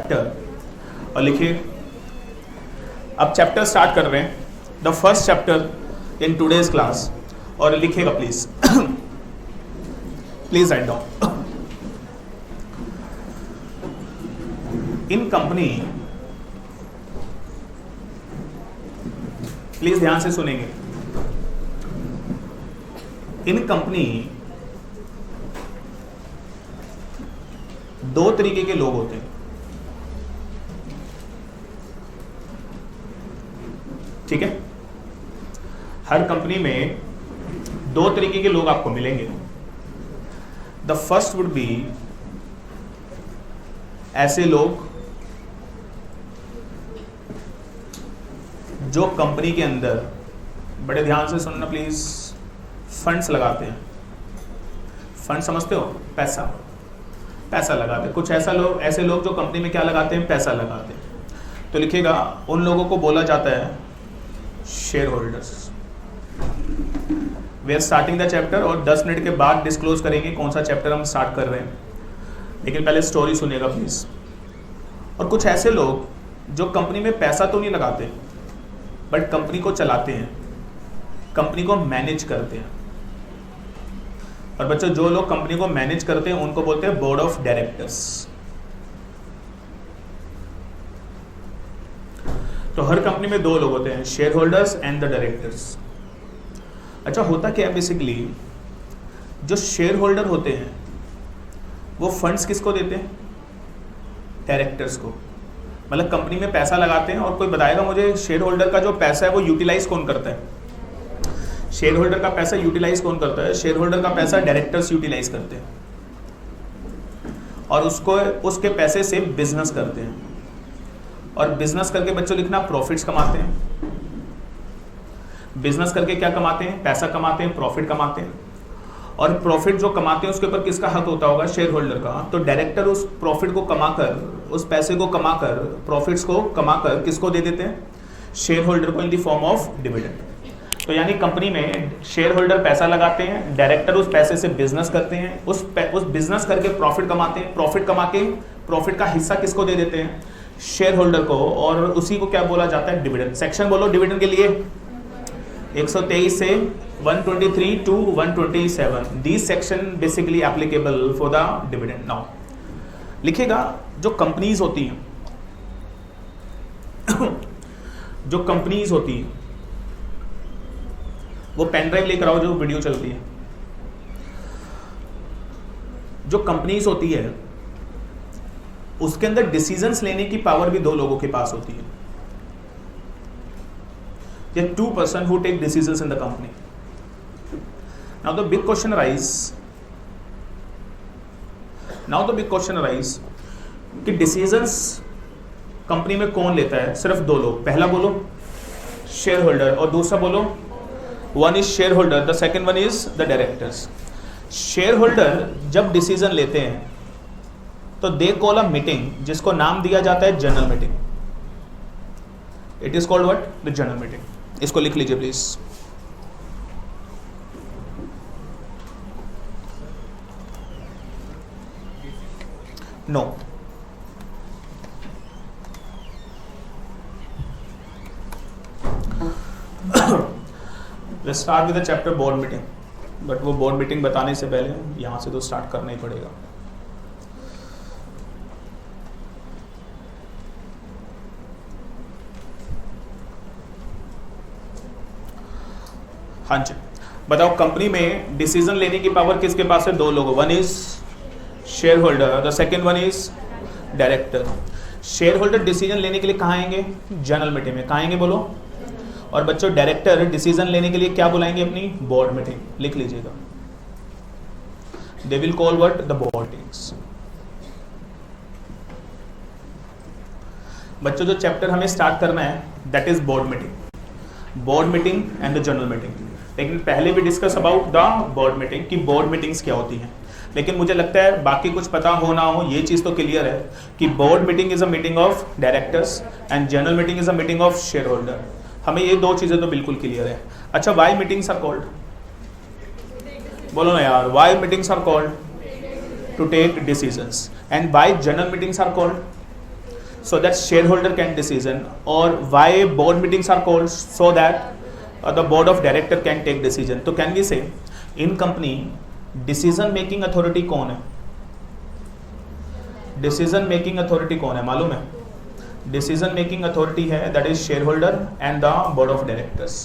Chapter और लिखिए। अब चैप्टर स्टार्ट कर रहे हैं, the first chapter in today's class, और लिखिएगा please please write down. In company, please ध्यान से सुनेंगे, इन कंपनी दो तरीके के लोग होते हैं, ठीक है। हर कंपनी में दो तरीके के लोग आपको मिलेंगे। द फर्स्ट वुड बी ऐसे लोग जो कंपनी के अंदर, बड़े ध्यान से सुनना प्लीज, फंड्स लगाते हैं। फंड समझते हो? पैसा, पैसा लगाते हैं। कुछ ऐसे लोग जो कंपनी में क्या लगाते हैं? पैसा लगाते हैं। तो लिखिएगा, उन लोगों को बोला जाता है share holders. We are starting the chapter और 10 मिनट के बाद डिस्क्लोज करेंगे कौन सा चैप्टर हम स्टार्ट कर रहे हैं, लेकिन पहले स्टोरी सुनिएगा प्लीज। और कुछ ऐसे लोग जो कंपनी में पैसा तो नहीं लगाते बट कंपनी को चलाते हैं, कंपनी को मैनेज करते हैं। और बच्चों, जो लोग कंपनी को मैनेज करते हैं उनको बोलते हैं बोर्ड ऑफ डायरेक्टर्स। तो हर कंपनी में दो लोग होते हैं, share holders and the directors. अच्छा, होता क्या है बेसिकली, जो शेयर होल्डर होते हैं वो फंड्स किसको देते हैं? डायरेक्टर्स को। मतलब कंपनी में पैसा लगाते हैं, और कोई बताएगा मुझे शेयर होल्डर का जो पैसा है वो यूटिलाइज कौन करता है? शेयर होल्डर का पैसा यूटिलाइज कौन करता है? शेयर होल्डर का पैसा डायरेक्टर्स यूटिलाइज करते हैं, और उसके पैसे से बिजनेस करते हैं। और बिजनेस करके बच्चों लिखना, प्रॉफिट्स कमाते हैं। बिजनेस करके क्या कमाते हैं? पैसा कमाते हैं, प्रॉफिट कमाते हैं। और प्रॉफिट जो कमाते हैं उसके ऊपर किसका हक होता होगा? शेयर होल्डर का। तो डायरेक्टर उस प्रॉफिट को कमाकर, उस पैसे को कमाकर, प्रॉफिट्स को कमाकर किसको दे देते हैं? शेयर होल्डर को, in the form of dividend. तो यानी कंपनी में शेयर होल्डर पैसा लगाते हैं, डायरेक्टर उस पैसे से बिजनेस करते हैं, उस बिजनेस करके प्रॉफिट कमाते हैं, प्रॉफिट कमा के प्रॉफिट का हिस्सा किसको दे देते हैं? शेयर होल्डर को। और उसी को क्या बोला जाता है? डिविडेंड। सेक्शन बोलो डिविडेंड के लिए। 123 से 123 to 127, this section basically applicable for the dividend. Now लिखिएगा, जो कंपनीज होती हैं जो कंपनीज होती हैं, वो पेन ड्राइव लेकर आओ, जो वीडियो चलती है। जो कंपनीज होती है उसके अंदर डिसीजंस लेने की पावर भी दो लोगों के पास होती है। There are two persons who take decisions in the company. Now the big question arise कि डिसीजंस कंपनी में कौन लेता है? सिर्फ दो लोग। पहला बोलो शेयर होल्डर, और दूसरा बोलो, one is share holder, the second one is the directors. Share holder जब डिसीजन लेते हैं तो दे कॉल अ मीटिंग, जिसको नाम दिया जाता है general meeting. It is called what? The general meeting. इसको लिख लीजिए please. No, let's start with the chapter board meeting. बट वो बोर्ड मीटिंग बताने से पहले यहां से तो स्टार्ट करना ही पड़ेगा। हाँ जी, बताओ, कंपनी में डिसीजन लेने की पावर किसके पास है? दो लोगों, one is share holder, the second one is director. Share holder decision लेने के लिए कहाँ आएंगे? जनरल मीटिंग में। कहाँ आएंगे बोलो? और बच्चों, डायरेक्टर डिसीजन लेने के लिए क्या बुलाएंगे? अपनी बोर्ड मीटिंग। लिख लीजिएगा, they will call what? The board meetings. बच्चों, जो चैप्टर हमें स्टार्ट करना है that is board meeting. Board meeting and the general meeting. लेकिन पहले भी discuss about the board meeting कि बोर्ड मीटिंग्स क्या होती हैं। लेकिन मुझे लगता है बाकी कुछ पता हो ना हो, ये चीज़ तो क्लियर है कि board meeting is a meeting of directors and general meeting is a meeting of share holder. हमें ये दो चीज़ें तो बिल्कुल क्लियर है। अच्छा, वाई मीटिंग्स आर कॉल्ड? बोलो ना यार, why meetings are called? To take decisions. And why general meetings are called? so that shareholder can decision, or why board meetings are called, so that the board of director can take decision. तो can we say in company decision making authority कौन है? decision making authority कौन है मालूम है? decision making authority है that is shareholder and the board of directors.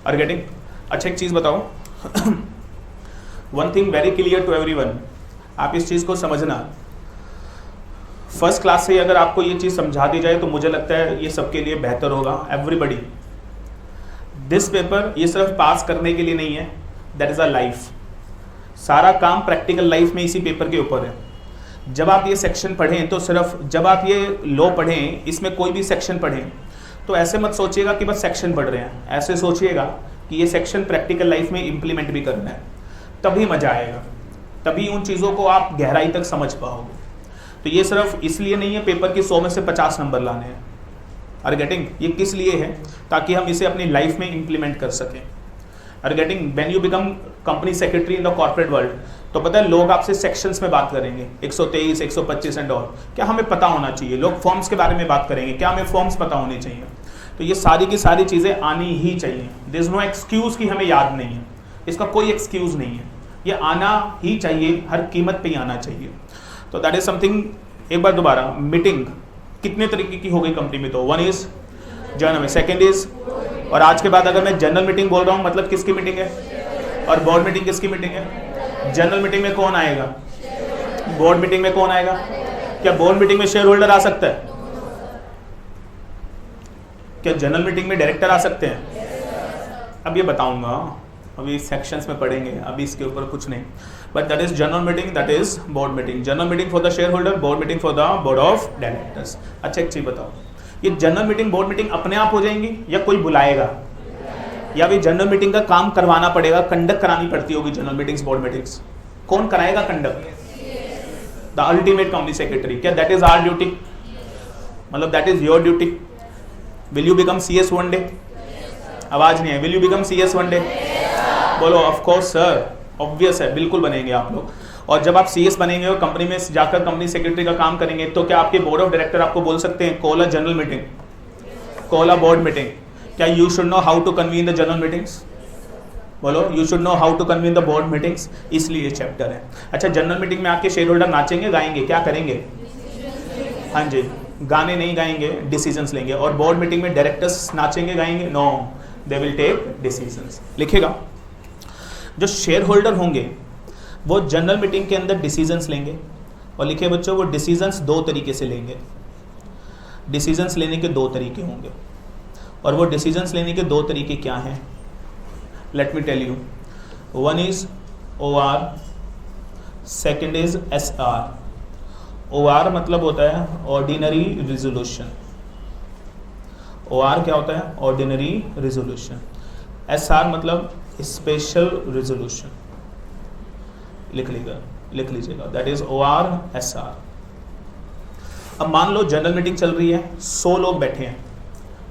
Are getting? अच्छा एक चीज बताओ, one thing very clear to everyone, आप इस चीज को समझना, फर्स्ट क्लास से अगर आपको ये चीज समझा दी जाए तो मुझे लगता है ये सबके लिए बेहतर होगा. एवरीबडी, दिस पेपर ये सिर्फ पास करने के लिए नहीं है, दैट इज अ लाइफ. सारा काम प्रैक्टिकल लाइफ में इसी पेपर के ऊपर है. जब आप ये सेक्शन पढ़ें तो सिर्फ, जब आप ये लॉ पढ़ें, इसमें कोई भी सेक्शन पढ़ें तो ऐसे मत सोचिएगा कि बस सेक्शन पढ़ रहे हैं, ऐसे सोचिएगा कि ये सेक्शन प्रैक्टिकल लाइफ में इंप्लीमेंट भी करना है. तभी मजा आएगा, तभी उन चीज़ों को आप गहराई तक समझ पाओगे. तो ये सिर्फ इसलिए नहीं है पेपर की 100 में से 50 नंबर लाने हैं. Are getting? ये किस लिए है? ताकि हम इसे अपनी लाइफ में इंप्लीमेंट कर सकें. Are getting? When you become company secretary in the corporate world, तो पता है लोग आपसे सेक्शंस में बात करेंगे, 123, 125 एंड ऑल. क्या हमें पता होना चाहिए? लोग फॉर्म्स के बारे में बात करेंगे, क्या हमें फॉर्म्स पता होने चाहिए? तो ये सारी की सारी चीज़ें आनी ही चाहिए. देयर इज नो एक्सक्यूज़ कि हमें याद नहीं है, इसका कोई एक्सक्यूज़ नहीं है. ये आना ही चाहिए, हर कीमत पे ही आना चाहिए. तो दैट इज समथिंग. एक बार दोबारा, मीटिंग कितने तरीके की हो गई कंपनी में? तो one is general, second is, और आज के बाद अगर मैं जनरल मीटिंग बोल रहा हूँ मतलब किसकी मीटिंग है? और बोर्ड मीटिंग किसकी मीटिंग है? जनरल मीटिंग में कौन आएगा? बोर्ड मीटिंग में कौन आएगा? क्या बोर्ड मीटिंग में शेयर होल्डर आ सकता है? क्या जनरल मीटिंग में डायरेक्टर आ सकते हैं? अब ये बताऊंगा, अभी सेक्शंस में पढ़ेंगे, अभी इसके ऊपर कुछ नहीं. But that is general meeting, that is board meeting. General meeting for the share holder, board meeting for the board of directors. अच्छा एक चीज बताओ, ये जनरल मीटिंग बोर्ड मीटिंग अपने आप हो जाएंगी या कोई बुलाएगा? या भी जनरल मीटिंग का काम करवाना पड़ेगा, कंडक्ट करानी पड़ती होगी जनरल मीटिंग्स, बोर्ड मीटिंग्स? कौन कराएगा conduct? The ultimate company secretary. क्या दैट इज आवर ड्यूटी? मतलब that is your duty? Will you become CS one day? आवाज नहीं है. Will you become CS one day? बोलो ऑफ कोर्स सर, ऑब्वियस है, बिल्कुल बनेंगे आप लोग. और जब आप CS बनेंगे और कंपनी में जाकर कंपनी सेक्रेटरी का काम करेंगे, तो क्या आपके बोर्ड ऑफ डायरेक्टर आपको बोल सकते हैं call a general meeting, call a board meeting? क्या you should know how to convene the general meetings? बोलो, you should know how to convene the board meetings. इसलिए ये चैप्टर है. अच्छा, जनरल मीटिंग में आके शेयर होल्डर नाचेंगे, गाएंगे, क्या करेंगे? हाँ जी, गाने नहीं गाएंगे, डिसीजंस लेंगे. और बोर्ड मीटिंग में डायरेक्टर्स नाचेंगे, गाएंगे? No, they will take decisions. लिखेगा, जो शेयर होल्डर होंगे वो जनरल मीटिंग के अंदर डिसीजंस लेंगे. और लिखे बच्चों, वो डिसीजंस दो तरीके से लेंगे. डिसीजंस लेने के दो तरीके होंगे, और वो डिसीजंस लेने के दो तरीके क्या हैं? Let me tell you. One is OR, second is SR. OR मतलब होता है ऑर्डिनरी रिजोल्यूशन. OR क्या होता है? Ordinary resolution. SR मतलब स्पेशल रिजोल्यूशन. लिख लीजिएगा, दैट इज OR, SR. अब मान लो जनरल मीटिंग चल रही है, 100 लोग बैठे हैं.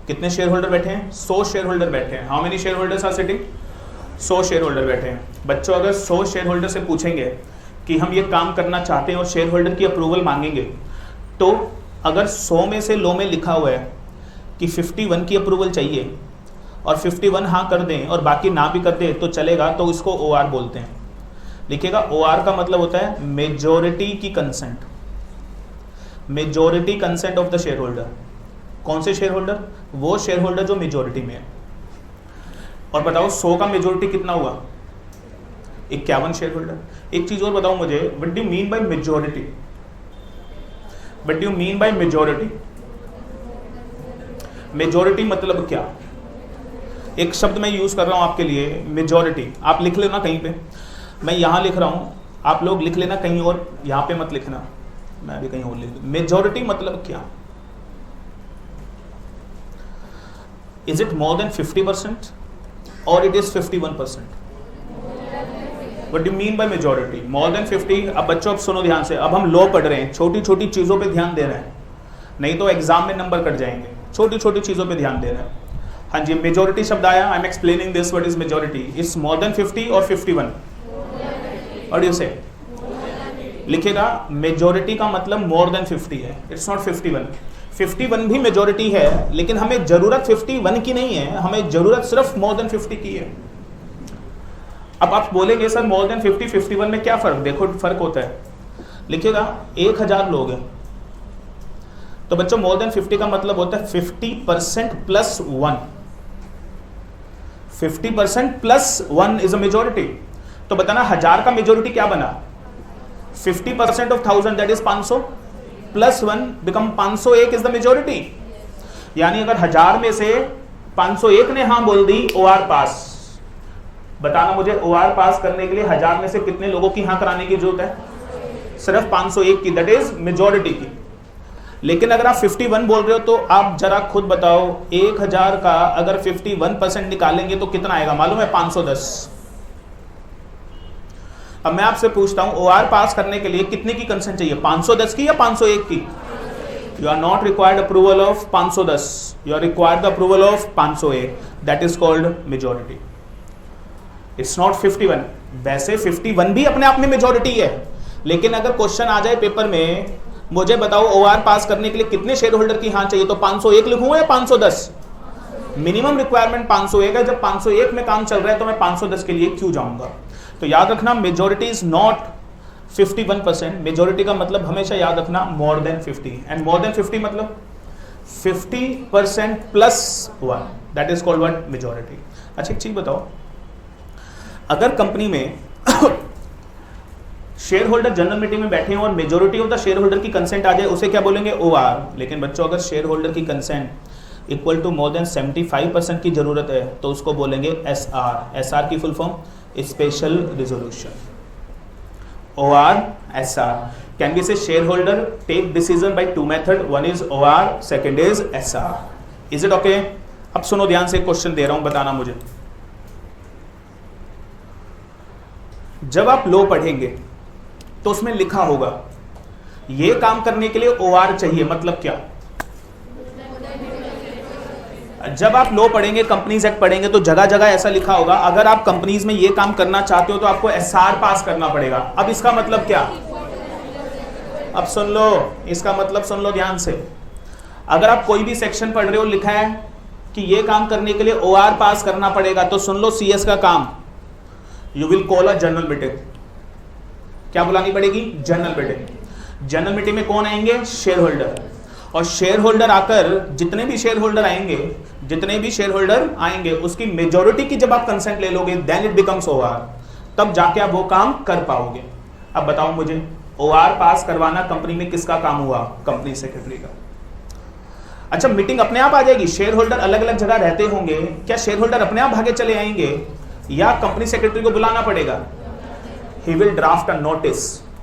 कितने शेयर होल्डर बैठे हैं? 100 शेयर होल्डर बैठे हैं. How many share holders are sitting? 100 share holder बैठे हैं. बच्चों, अगर 100 शेयर होल्डर से पूछेंगे कि हम ये काम करना चाहते हैं और शेयर होल्डर की अप्रूवल मांगेंगे, तो अगर 100 में से लो में लिखा हुआ है कि 51 की अप्रूवल चाहिए और 51 हाँ कर दें और बाकी ना भी कर दें तो चलेगा, तो इसको OR बोलते हैं. लिखिएगा, OR का मतलब होता है मेजॉरिटी की consent. Majority consent of the share holder. कौन से शेयर होल्डर? वो शेयर होल्डर जो मेजॉरिटी में है. और बताओ 100 का मेजॉरिटी कितना हुआ? 51 शेयर होल्डर. एक चीज और बताओ मुझे, what do you mean by majority? What do you mean by majority? Majority मतलब क्या? एक शब्द मैं यूज कर रहा हूं आपके लिए, मेजॉरिटी. आप लिख लेना कहीं पे, मैं यहां लिख रहा हूं, आप लोग लिख लेना कहीं और, यहां पे मत लिखना, मैं भी कहीं और लिख दूं. मेजॉरिटी मतलब क्या? इज इट मोर देन 50% और it is 51%? What do you mean by majority? More than 50. अब बच्चों अब सुनो ध्यान से, अब हम लॉ पढ़ रहे हैं, छोटी छोटी चीज़ों पे ध्यान दे रहे हैं, नहीं तो एग्जाम में नंबर कट जाएंगे. छोटी छोटी चीज़ों पे ध्यान दे रहे हैं. हाँ जी, मेजॉरिटी शब्द आया, I am explaining this, what is majority. Is more then 50 और 51? व्हाट डू यू से? लिखेगा मेजोरिटी का मतलब मोर देन 50 है, इट्स नॉट 51। 51 भी मेजोरिटी है, लेकिन हमें जरूरत 51 की नहीं है, हमें जरूरत सिर्फ मोर देन 50 की है। अब आप बोलेंगे सर मोर देन 50 51 में क्या फर्क? देखो फर्क होता है, लिखेगा 1000 लोग हैं, तो बच्चों मोर देन 50 का मतलब होता है 50% plus 1। 50% plus 1 is a majority. तो बताना 1000 का मेजोरिटी क्या बना? 50% of 1000 that is 500 plus 1 become 501 is the majority. यानी अगर 1000 में से 501 ने हाँ बोल दी, OR पास। बताना मुझे OR पास करने के लिए 1000 में से कितने लोगों की हाँ कराने की जरूरत है? सिर्फ 501 की, दैट इज मेजोरिटी की। लेकिन अगर आप 51 बोल रहे हो तो आप जरा खुद बताओ 1000 का अगर 51% निकालेंगे तो कितना आएगा मालूम है? 510। अब मैं आपसे पूछता हूं OR पास करने के लिए कितने की कंसेंट चाहिए? 510 की या 501 की? You are not required approval of 510, you are required the approval of 501, that is called majority. It's not 51। वैसे 51 भी अपने आप में मेजोरिटी है, लेकिन अगर क्वेश्चन आ जाए पेपर में, मुझे बताओ OR पास करने के लिए कितने शेयर होल्डर की हाँ चाहिए, तो 501 लिखूंगा या 510? मिनिमम रिक्वायरमेंट 501 है। जब 501 में काम चल रहा है तो मैं 510 के लिए क्यों जाऊंगा? तो याद रखना मेजोरिटी इज नॉट 51%। मेजोरिटी का मतलब हमेशा याद रखना more than 50, and more than 50 मतलब 50% plus 1, that is called what? Majority. अच्छा एक चीज बताओ, अगर कंपनी में शेयर होल्डर जनरल मीटिंग में बैठे हैं और majority of the share holder की कंसेंट आ जाए, उसे क्या बोलेंगे? OR। लेकिन बच्चों अगर शेयर होल्डर की consent equal to more than 75% की जरूरत है तो उसको बोलेंगे SR। SR की full form special resolution. OR SR can be say share holder take decision by two method, one is OR, second is SR। Is it okay? अब सुनो ध्यान से, क्वेश्चन दे रहा हूं, बताना मुझे। जब आप लो पढ़ेंगे तो उसमें लिखा होगा ये काम करने के लिए OR चाहिए, मतलब क्या? जब आप लो पढ़ेंगे, कंपनीज एक्ट पढ़ेंगे, तो जगह जगह ऐसा लिखा होगा अगर आप कंपनीज में ये काम करना चाहते हो तो आपको SR पास करना पड़ेगा। अब इसका मतलब क्या? अब सुन लो, इसका मतलब सुन लो ध्यान से। अगर आप कोई भी सेक्शन पढ़ रहे हो, लिखा है कि ये काम करने के लिए OR पास करना पड़ेगा, तो सुन लो CS का काम, you will call a general meeting. क्या बुलानी पड़ेगी? General meeting. जनरल मीटिंग में कौन आएंगे? Share holder. और शेयर होल्डर आकर, जितने भी शेयर होल्डर आएंगे उसकी मेजोरिटी की जब आप कंसेंट ले लोगे, देन इट बिकम्स OR। तब जाके आप वो काम कर पाओगे। अब बताओ मुझे, OR पास करवाना कंपनी में किसका काम हुआ? कंपनी सेक्रेटरी का। अच्छा मीटिंग अपने आप आ जाएगी? शेयर होल्डर अलग अलग जगह रहते होंगे, क्या शेयर होल्डर अपने आप भागे चले आएंगे या कंपनी सेक्रेटरी को बुलाना पड़ेगा? He will draft a notice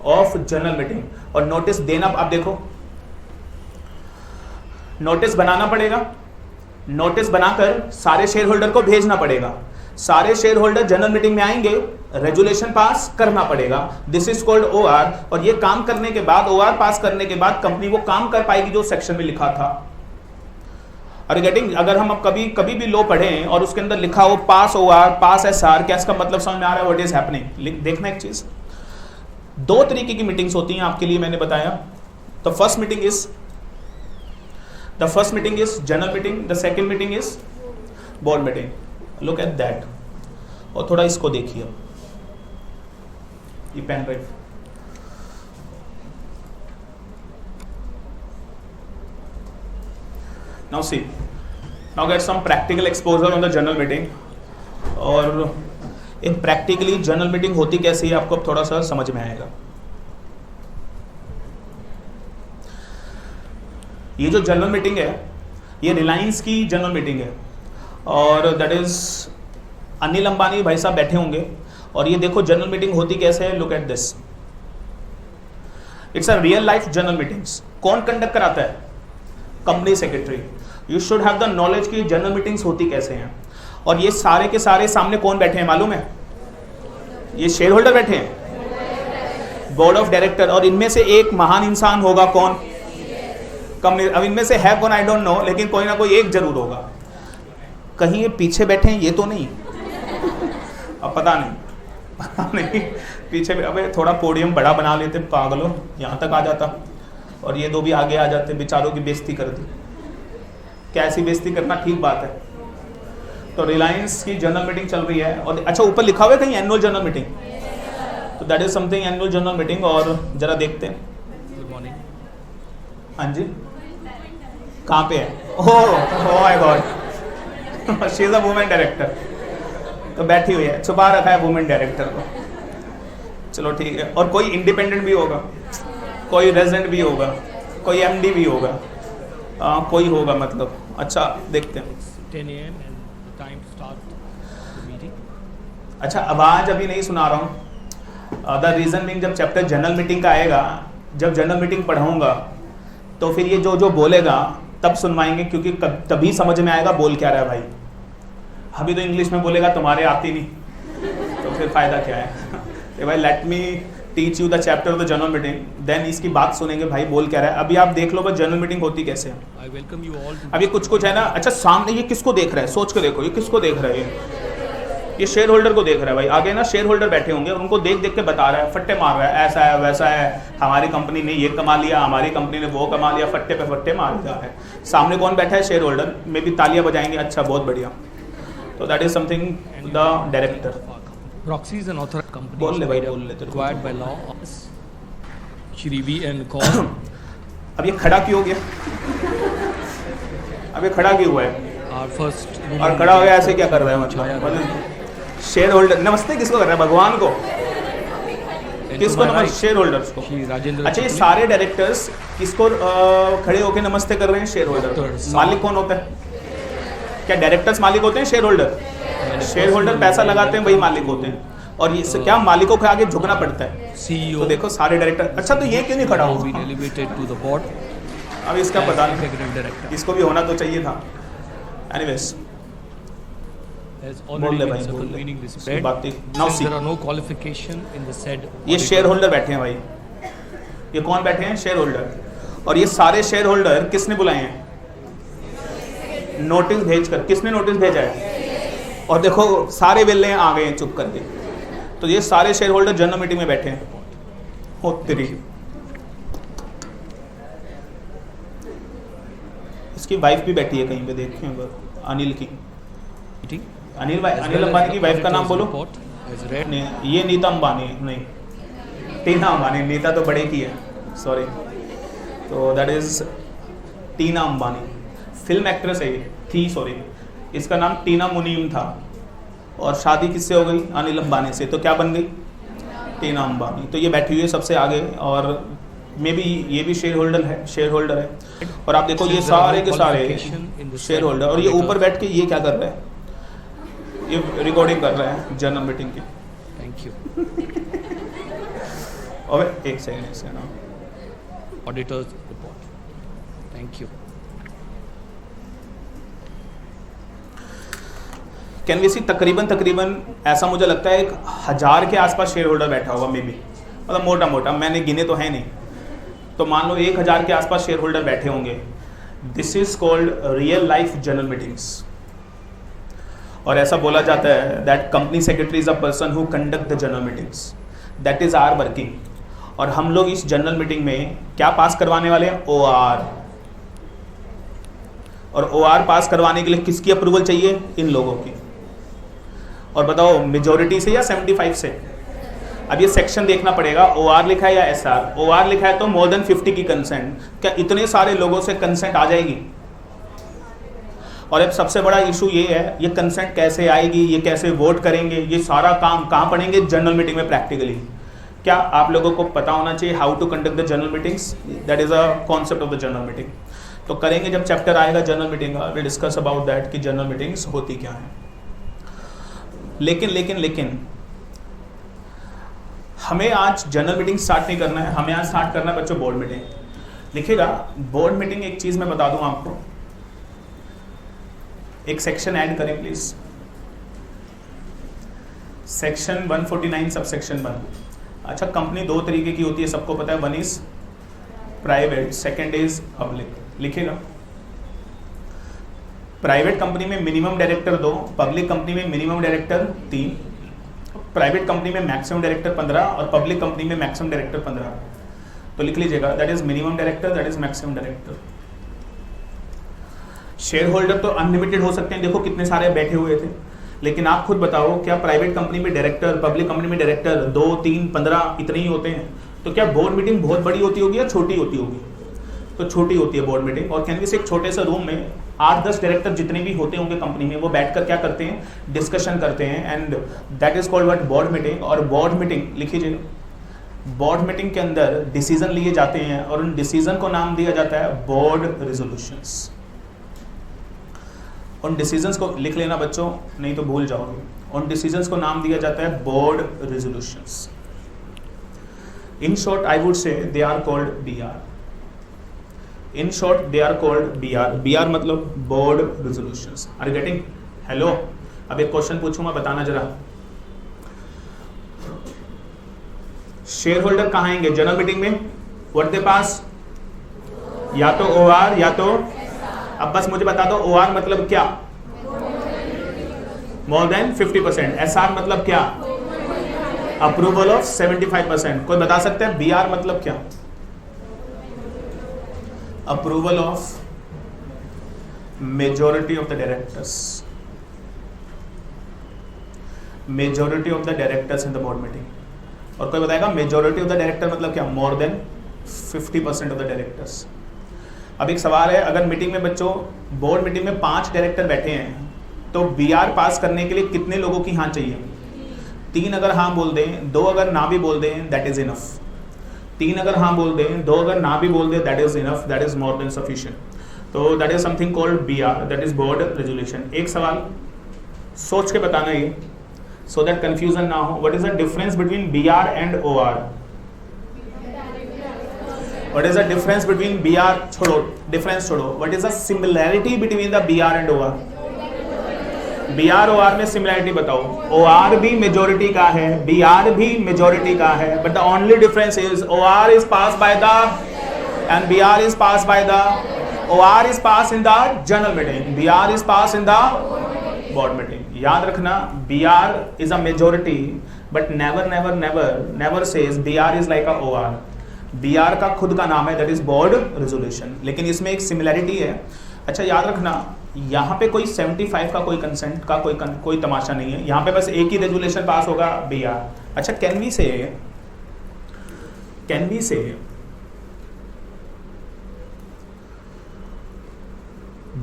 of general meeting. और नोटिस देना, आप देखो, नोटिस बनाना पड़ेगा, नोटिस बनाकर सारे शेयर होल्डर को भेजना पड़ेगा, सारे शेयर होल्डर जनरल मीटिंग में आएंगे, रेजुलेशन पास करना पड़ेगा, दिस इज कॉल्ड OR। और ये काम करने के बाद, OR पास करने के बाद कंपनी वो काम कर पाएगी जो सेक्शन में लिखा था। अरे गेटिंग, अगर हम अब कभी भी लो पढ़ें और उसके अंदर लिखा हो पास OR पास SR, क्या इसका मतलब समझ में आ रहा है? What is happening? देखना एक चीज, दो तरीके की मीटिंग्स होती हैं आपके लिए, मैंने बताया। The first meeting is general meeting, the second meeting is board meeting. Look at that. और थोड़ा इसको देखिए, ये pen drive, now see, now get some practical exposure on the general meeting। और एक प्रैक्टिकली जनरल मीटिंग होती कैसे है आपको अब थोड़ा सा समझ में आएगा। ये जो जनरल मीटिंग है, ये रिलायंस की जनरल मीटिंग है, और दैट इज अनिल अंबानी भाई साहब बैठे होंगे। और ये देखो जनरल मीटिंग होती कैसे है, look at this, it's a real life general meetings. कौन कंडक्ट कराता है? Company secretary. You should have the knowledge कि जनरल मीटिंग्स होती कैसे हैं। और ये सारे के सारे सामने कौन बैठे हैं मालूम है? ये शेयर होल्डर बैठे हैं, बोर्ड ऑफ डायरेक्टर। और इनमें से एक महान इंसान होगा, कौन? कंपनी। अब इनमें से है कौन आई डोंट नो, लेकिन कोई ना कोई एक जरूर होगा। कहीं ये पीछे बैठे हैं ये तो नहीं, अब पता नहीं, नहीं पीछे भी, अबे थोड़ा पोडियम बड़ा बना लेते पागलों, यहाँ तक आ जाता और ये दो भी आगे आ जाते, बेचारों की बेइज्जती कर दी। क्या ऐसी बेइज्जती करना ठीक बात है? तो रिलायंस की जनरल मीटिंग चल रही है और अच्छा ऊपर लिखा हुआ है कहीं एनुअल जनरल मीटिंग, तो that is something annual general meeting. और जरा देखते हैं। Good morning. हाँ जी, कहाँ पे है? Oh my God, she is a women director, तो बैठी हुई है, छुपा रखा है वुमेन डायरेक्टर को। चलो ठीक है। और कोई इंडिपेंडेंट भी होगा, कोई रेजिडेंट भी होगा, कोई एमडी भी होगा, कोई होगा मतलब। अच्छा देखते हैं। 10 a.m. and the time to start the meeting. अच्छा आवाज अभी नहीं सुना रहा हूँ। द रीजन बीइंग, जब चैप्टर जनरल मीटिंग का आएगा, जब जनरल मीटिंग पढ़ाऊंगा तो फिर ये जो जो बोलेगा तब सुनवाएंगे, क्योंकि तभी समझ में आएगा बोल क्या रहा है भाई। अभी तो इंग्लिश में बोलेगा, तुम्हारे आती नहीं, तो फिर फायदा क्या है? भाई let me teach you the chapter of the general meeting, then इसकी बात सुनेंगे भाई बोल क्या रहा है। अभी आप देख लो बस जनरल मीटिंग होती कैसे है। I welcome you all to अभी कुछ है ना। अच्छा सामने ये किसको देख रहा है, सोच के देखो, ये किसको देख रहा है? ये शेयर होल्डर को देख रहा है भाई। आगे ना शेयर होल्डर बैठे होंगे और उनको देख देख के बता रहा है, फट्टे मार रहा है, ऐसा है वैसा है, हमारी कंपनी ने ये कमा लिया, हमारी कंपनी ने वो कमा लिया, फट्टे पे फट्टे मार रहा है। सामने कौन बैठा है? Share holder. में भी तालियां बजाएंगे, अच्छा बहुत बढ़िया। तो that is something the director. proxies and author companies बोल ले भाई, बोल ले तेरे को। required by law. Shri V.N. Kaur. अब ये खड़ा क्यों हो गया? अब ये खड़ा क्यों हुआ है? Our first और खड़ा हो गया ऐसे क्या कर रहा है? मतलब शेयर होल्डर नमस्ते किसको कर रहा है? भगवान को? किसको नमस्ते? शेयर होल्डर्स को। श्री राजेंद्र। अच्छा ये सारे डायरेक्टर्स किसको खड़े होकर नमस्ते कर रहे हैं? Share holder. मालिक कौन होता है? क्या डायरेक्टर्स मालिक होते हैं? Share holder. शेयर होल्डर पैसा लगाते हैं, वही मालिक होते हैं। और ये क्या मालिकों के आगे झुकना पड़ता है? CEO। तो देखो सारे डायरेक्टर। अच्छा तो ये क्यों नहीं खड़ा will be हुआ? delegated to the board अब इसका पता as नहीं, executive director. इसको भी होना तो चाहिए था। एनीवेज Has बोल already ले been भाई, बोल ले। convening this उसकी spread. बात थी। Now Since see, there are no qualification in the said ये auditor, शेयर होल्डर बैठे हैं भाई। ये कौन बैठे हैं? Share holder. और ये सारे शेयर होल्डर किसने बुलाए हैं? नोटिस भेजकर। किसने नोटिस भेजा है? और देखो सारे वेल्ले आ गए हैं चुप करके। तो ये सारे शेयर होल्डर जनरल मीटिंग में बैठे हैं। हो तेरी, इसकी वाइफ भी बैठी है कहीं पे, देखिए अनिल की। meeting. अनिल भाई, As Anil well as Ambani the की वाइफ का नाम auditor's बोलो। report as read. नहीं ये नीता अंबानी नहीं, टीना अंबानी। नीता तो बड़े की है, सॉरी। तो that is Tina Ambani, film actress है ये थी, सॉरी। इसका नाम टीना मुनीम था और शादी किससे हो गई? अनिल अंबानी से। तो क्या बन गई? टीना अंबानी। तो ये बैठी हुई है सबसे आगे और मे बी ये भी शेयर होल्डर है, शेयर होल्डर है। और आप देखो ये सारे के सारे शेयर होल्डर। और ये ऊपर बैठ के ये क्या कर रहा है? ये रिकॉर्डिंग कर रहा है जनरल मीटिंग की। Thank you. और एक सेकंड से ना, Auditor's report. Thank you. Can we see तकरीबन ऐसा मुझे लगता है 1000 के आसपास शेयर होल्डर बैठा होगा मे बी, मतलब मोटा मोटा, मैंने गिने तो है नहीं, तो मान लो 1000 के आसपास शेयर होल्डर बैठे होंगे। This is called real life general meetings. और ऐसा बोला जाता है that company secretary is a person who conduct the general meetings, that is our working. और हम लोग इस जनरल मीटिंग में क्या पास करवाने वाले हैं? OR। और OR पास करवाने के लिए किसकी अप्रूवल चाहिए? इन लोगों की। और बताओ मेजोरिटी से या 75 से? अब ये सेक्शन देखना पड़ेगा, OR लिखा है या SR। OR लिखा है तो मोर देन 50 की कंसेंट। क्या इतने सारे लोगों से कंसेंट आ जाएगी? और अब सबसे बड़ा इशू ये है, ये कंसेंट कैसे आएगी, ये कैसे वोट करेंगे, ये सारा काम कहाँ पढ़ेंगे? जनरल मीटिंग में प्रैक्टिकली। क्या आप लोगों को पता होना चाहिए how to conduct the general meetings? That is a concept of the general meeting. तो करेंगे जब चैप्टर आएगा जनरल मीटिंग का, विल डिस्कस अबाउट दैट कि जनरल मीटिंग्स होती क्या है। लेकिन हमें आज जनरल मीटिंग स्टार्ट नहीं करना है, हमें आज स्टार्ट करना है बच्चों बोर्ड मीटिंग। लिखिएगा बोर्ड मीटिंग। एक चीज मैं बता दूं आपको, एक सेक्शन ऐड करें प्लीज, सेक्शन 149 सब सेक्शन 1। अच्छा कंपनी दो तरीके की होती है, सबको पता है। One is private, second is public. लिखिएगा प्राइवेट कंपनी में मिनिमम डायरेक्टर 2, पब्लिक कंपनी में मिनिमम डायरेक्टर 3। प्राइवेट कंपनी में मैक्सिमम डायरेक्टर 15 और पब्लिक कंपनी में मैक्सिमम डायरेक्टर 15, तो लिख लीजिएगा that is minimum director, that is maximum director. Share holder तो अनलिमिटेड हो सकते हैं, देखो कितने सारे बैठे हुए थे, लेकिन आप खुद बताओ क्या प्राइवेट कंपनी में डायरेक्टर, पब्लिक कंपनी में डायरेक्टर 2, 3, 15 इतने ही होते हैं? तो क्या बोर्ड मीटिंग बहुत बड़ी होती होगी या छोटी होती होगी? तो छोटी होती है बोर्ड मीटिंग। और कैनविस एक छोटे से रूम में 8-10 डायरेक्टर जितने भी होते होंगे कंपनी में, वो बैठकर क्या करते हैं, डिस्कशन करते हैं, and that is called what, board meeting. और बोर्ड मीटिंग लिख लीजिएगा, बोर्ड मीटिंग के अंदर डिसीजन लिए जाते हैं और उन डिसीजन को नाम दिया जाता है बोर्ड रेजोल्यूशंस। उन डिसीजंस को लिख लेना बच्चों, नहीं तो भूल जाओगे। उन डिसीजंस को नाम दिया जाता है board resolutions. In short I would say they are called BR। In short they are called BR। BR मतलब board resolutions. Are you getting? Hello, अब एक क्वेश्चन पूछूंगा, बताना जरा। शेयर होल्डर कहाँ आएंगे जनरल मीटिंग में? व्हाट दे पास? या तो OR या तो, अब बस मुझे बता दो OR मतलब क्या? More than 50%। SR मतलब क्या? Approval of 75%। कोई बता सकते हैं BR मतलब क्या? Approval of majority of the directors. Majority of the directors in the board meeting. और कोई बताएगा मेजॉरिटी ऑफ द डायरेक्टर मतलब क्या? More than 50% of the directors. अब एक सवाल है, अगर मीटिंग में बच्चों, बोर्ड मीटिंग में 5 डायरेक्टर बैठे हैं, तो BR पास करने के लिए कितने लोगों की हाँ चाहिए? 3 अगर हाँ बोल दें, 2 अगर ना भी बोल दें, दैट इज इनफ। 3 अगर हाँ बोल दें, 2 अगर ना भी बोल दें, that is enough, that is more than sufficient. तो that is something called BR, that is board resolution. एक सवाल सोच के बताना ये, सो दैट कंफ्यूजन ना हो। What is the difference between BR and OR? What is the difference between BR? छोड़ो, डिफरेंस छोड़ो। What is the similarity between the BR and OR? BR OR में सिमिलैरिटी बताओ। OR भी majority का है, BR भी मेजोरिटी का है, but the only difference is OR is passed by the and BR is passed by the, OR is passed in the general meeting, BR is passed in the board meeting। याद रखना, BR is a majority, but never says BR is like a OR। BR का खुद का नाम है, that is board resolution, लेकिन इसमें एक सिमिलैरिटी है। अच्छा याद रखना, यहाँ पे कोई 75 का कोई कंसेंट का कोई तमाशा नहीं है, यहाँ पे बस एक ही रेजोल्यूशन पास होगा BR। अच्छा can we say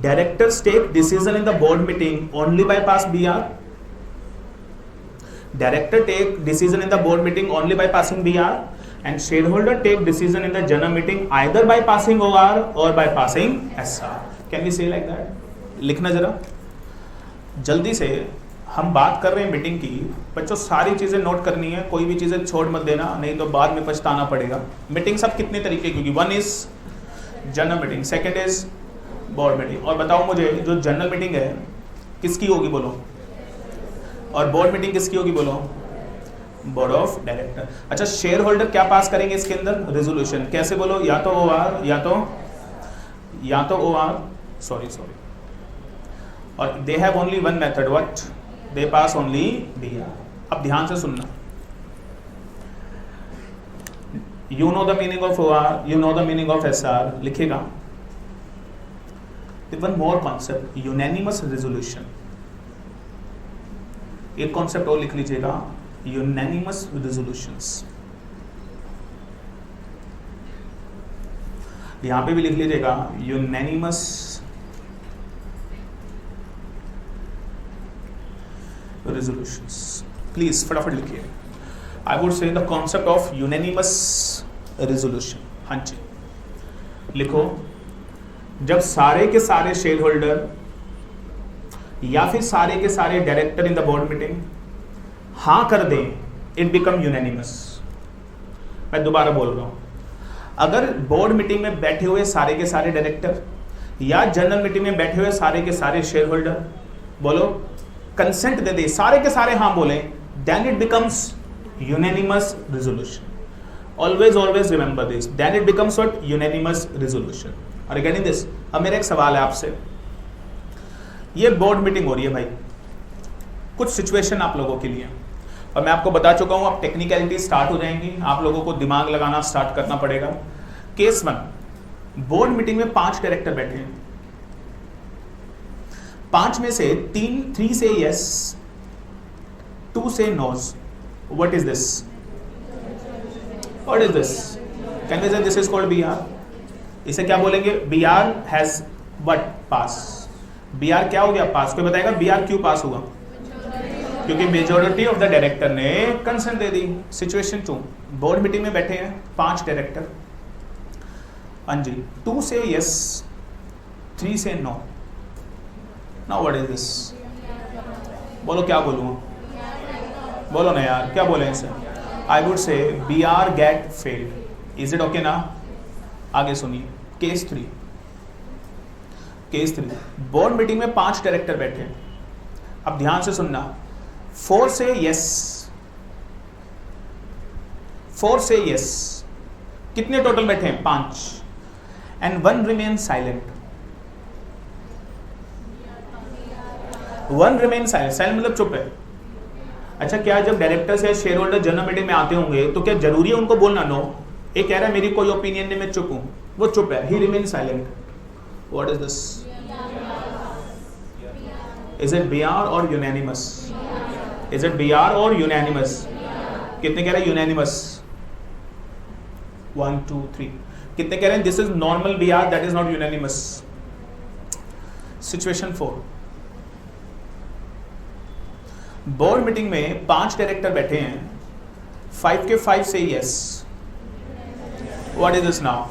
directors take decision in the board meeting only by pass BR? Director take decision in the board meeting only by passing BR, and shareholder take decision in the general meeting either by passing OR or by passing SR। Can we say like that? लिखना जरा जल्दी से। हम बात कर रहे हैं meeting की, बच्चों सारी चीजें नोट करनी है, कोई भी चीजें छोड़ मत देना, नहीं तो बाद में पछताना पड़ेगा। मीटिंग सब कितने तरीके की होगी? 1 is general meeting, 2nd is board meeting. और बताओ मुझे, जो जनरल मीटिंग है किसकी होगी बोलो, और बोर्ड मीटिंग किसकी होगी बोलो? Board of director. अच्छा शेयर होल्डर क्या पास करेंगे इसके अंदर? रेजोल्यूशन। कैसे बोलो? या तो OR या तो OR, सॉरी, और they have only one method, what? They pass only BR। अब ध्यान से सुनना, you know the meaning of OR, you know the meaning of SR। लिखेगा one more concept, unanimous resolution. एक कॉन्सेप्ट और लिख लीजिएगा, यूनैनिमस रेजोल्यूशंस। यहां पे भी लिख लीजिएगा यूनैनिमस रेजोल्यूशंस। प्लीज फटाफट लिखिए। आई would say the concept of unanimous resolution. हाँ जी लिखो, जब सारे के सारे शेयर होल्डर या फिर सारे के सारे director in the board meeting हाँ कर दें, इट बिकम यूनैनिमस। मैं दोबारा बोल रहा हूं, अगर बोर्ड मीटिंग में बैठे हुए सारे के सारे डायरेक्टर या जनरल मीटिंग में बैठे हुए सारे के सारे शेयर होल्डर बोलो कंसेंट दे दे, सारे के सारे हाँ बोले, then it becomes unanimous resolution. Always remember this, then it becomes what? Unanimous resolution. और गेटिंग दिस? अब मेरा एक सवाल है आपसे, ये बोर्ड मीटिंग हो रही है भाई, कुछ सिचुएशन आप लोगों के लिए, और मैं आपको बता चुका हूं अब टेक्निकलिटी स्टार्ट हो जाएंगी, आप लोगों को दिमाग लगाना स्टार्ट करना पड़ेगा। केस 1, बोर्ड मीटिंग में 5 डायरेक्टर बैठे हैं, 5 में से 3 से यस, 2 से noes. What is this? What is this? Can we say this is called BR? इसे क्या बोलेंगे? BR has what? Pass. BR क्या हो गया? पास। कोई बताएगा BR क्यों पास हुआ? क्योंकि मेजोरिटी ऑफ द डायरेक्टर ने कंसेंट दे दी। सिचुएशन 2, बोर्ड मीटिंग में बैठे हैं 5 डायरेक्टर, हाँ जी, 2 से yes, 3 say no. Now what is this? बोलो, क्या बोलूँ? बोलो ना यार, क्या बोले इसे? I would say BR get failed. Is it okay ना? आगे सुनिए। केस 3, बोर्ड मीटिंग में 5 डायरेक्टर बैठे हैं। अब ध्यान से सुनना, 4 से यस, 4 से यस, कितने टोटल बैठे हैं? 5, and 1 remain silent. 1 remain silent, silent मतलब चुप है। अच्छा, क्या जब डायरेक्टर्स या शेयर होल्डर जनरल मीटिंग में आते होंगे तो क्या जरूरी है उनको बोलना नो? एक कह रहा है मेरी कोई ओपिनियन नहीं, मैं चुप हूं, वो चुप है, he remain silent. What is this? Is it BR और यूनानिमस? इज इट BR और यूनानिमस? कितने कह रहे हैं यूनानिमस? 1 2 3। कितने कह रहे हैं this is normal BR, that is not unanimous? Situation 4, board meeting में 5 डायरेक्टर बैठे हैं, 5 के 5 से yes. What is this now?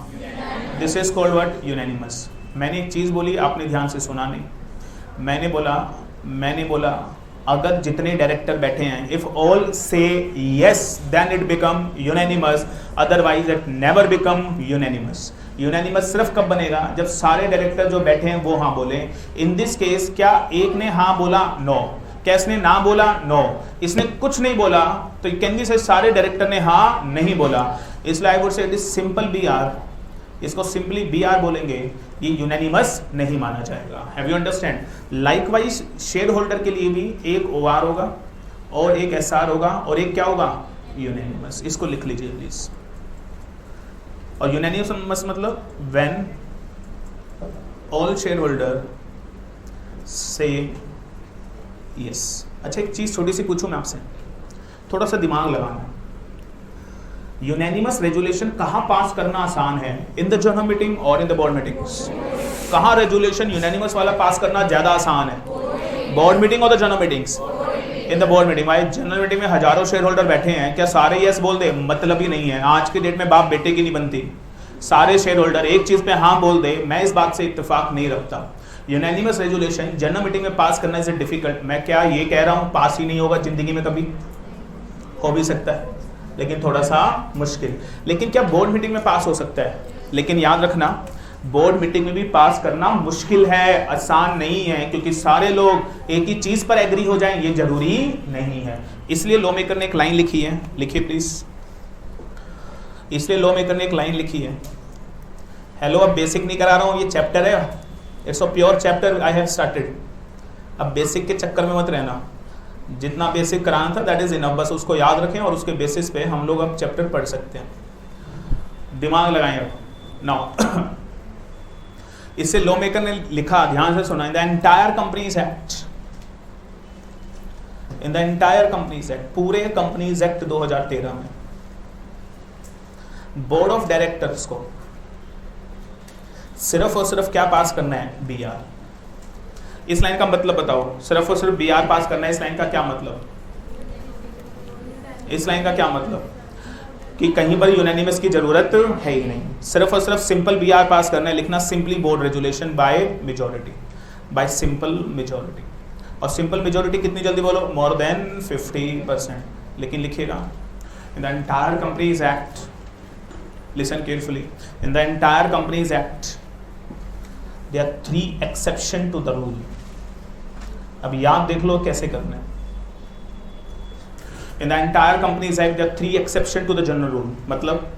This is called what? Unanimous. मैंने एक चीज बोली, आपने ध्यान से सुना नहीं। मैंने बोला अगर जितने डायरेक्टर बैठे हैं, if all say yes then it become unanimous, otherwise it never become unanimous. Unanimous सिर्फ कब बनेगा? जब सारे डायरेक्टर जो बैठे हैं वो हाँ बोले। इन दिस केस क्या एक ने हाँ बोला? नो। क्या इसने ना बोला? नो। इसने कुछ नहीं बोला, तो कैन बी से सारे डायरेक्टर ने हाँ नहीं बोला। इसलिए आई वुड से इट इज सिंपल BR। इसको सिंपली BR बोलेंगे, ये यूनानिमस नहीं माना जाएगा। Have you understand? Likewise share holder के लिए भी एक OR होगा और एक SR होगा और एक क्या होगा? यूनानिमस। इसको लिख लीजिए प्लीज। और यूनानिमस मतलब व्हेन ऑल शेयर होल्डर से यस। अच्छा, एक चीज छोटी सी पूछूं मैं आपसे, थोड़ा सा दिमाग लगाना। यूनानिमस रेजुलेशन कहां पास करना आसान है? इन द जनरल मीटिंग और इन द बोर्ड मीटिंग्स? कहां रेजुलेशन यूनानिमस वाला पास करना ज्यादा आसान है? बोर्ड मीटिंग और the general meetings? In the board meeting. भाई जनरल मीटिंग में हजारों शेयर होल्डर बैठे हैं, क्या सारे यस बोल दे? मतलब ही नहीं है। आज की डेट में बाप बेटे की नहीं बनती। सारे शेयर होल्डर एक चीज पे हाँ बोल दे, मैं इस बात से इत्तेफाक नहीं रखता। यूनानिमस रेजुलेशन जनरल मीटिंग में पास करना इज डिफिकल्ट। मैं क्या ये कह रहा हूं पास ही नहीं होगा जिंदगी में? कभी हो भी सकता है, लेकिन थोड़ा सा मुश्किल। लेकिन क्या बोर्ड मीटिंग में पास हो सकता है? लेकिन याद रखना, बोर्ड मीटिंग में भी पास करना मुश्किल है, आसान नहीं है, क्योंकि सारे लोग एक ही चीज पर एग्री हो जाएं ये जरूरी नहीं है। इसलिए लॉ मेकर ने एक लाइन लिखी है, लिखिए प्लीज। इसलिए लॉ मेकर ने एक लाइन लिखी है। हेलो, अब बेसिक नहीं करा रहा हूं, ये चैप्टर है, it's a pure chapter I have started. अब बेसिक के चक्कर में मत रहना, जितना बेसिक कराना था दैट इज इनफ, बस उसको याद रखें और उसके बेसिस पे हम लोग अब चैप्टर पढ़ सकते हैं। दिमाग लगाएं नाउ। इससे लॉ मेकर ने लिखा, ध्यान से सुना, in the entire companies act, in the entire companies act, पूरे कंपनीज एक्ट 2013 में बोर्ड ऑफ डायरेक्टर्स को सिर्फ और सिर्फ क्या पास करना है? BR। इस लाइन का मतलब बताओ, सिर्फ और सिर्फ BR पास करना है, इस लाइन का क्या मतलब? इस लाइन का क्या मतलब? कि कहीं पर यूनानिमस की जरूरत है ही नहीं, सिर्फ और सिर्फ सिंपल BR पास करना है। लिखना simply board resolution by majority, bye simple majority. और सिंपल मेजोरिटी कितनी जल्दी बोलो? More than 50%। लेकिन लिखिएगा in the entire companies act, listen carefully, in the entire companies act there are 3 exception to the rule। अब याद देख लो कैसे करना है। In the entire companies act there are 3 exception to the general rule। मतलब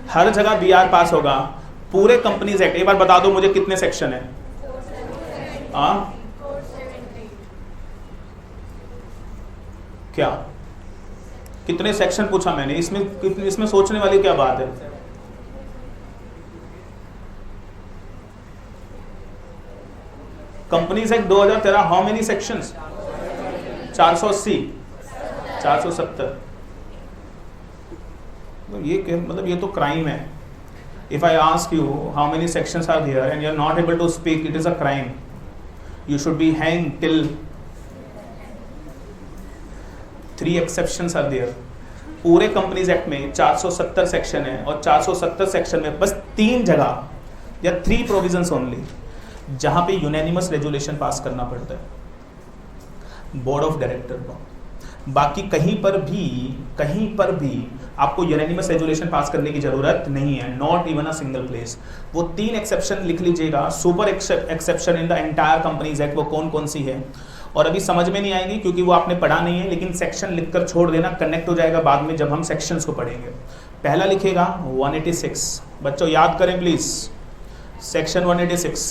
हर जगह BR पास होगा, पूरे कंपनीज एक्ट। एक बार बता दो मुझे कितने सेक्शन है? क्या कितने सेक्शन पूछा मैंने, इसमें सोचने वाली क्या बात है? Companies act 2013 how many sections? 480, 470। मतलब ये तो क्राइम है। If I ask you how many sections are there and you are not able to speak, it is a crime. You should be hang till 3 exceptions are there. पूरे companies act में 470 section है और 470 section में बस 3 जगह या 3 provisions only जहां पे यूनानिमस रेजुलेशन पास करना पड़ता है बोर्ड ऑफ डायरेक्टर को। बाकी कहीं पर भी आपको यूनानिमस रेजुलेशन पास करने की जरूरत नहीं है, not even a single place. वो 3 एक्सेप्शन लिख लीजिएगा, super exception in the entire companies act, वो कौन कौन सी है और अभी समझ में नहीं आएगी क्योंकि वो आपने पढ़ा नहीं है, लेकिन सेक्शन लिखकर छोड़ देना, कनेक्ट हो जाएगा बाद में जब हम सेक्शंस को पढ़ेंगे। पहला लिखेगा 186, बच्चों याद करें प्लीज, सेक्शन 186,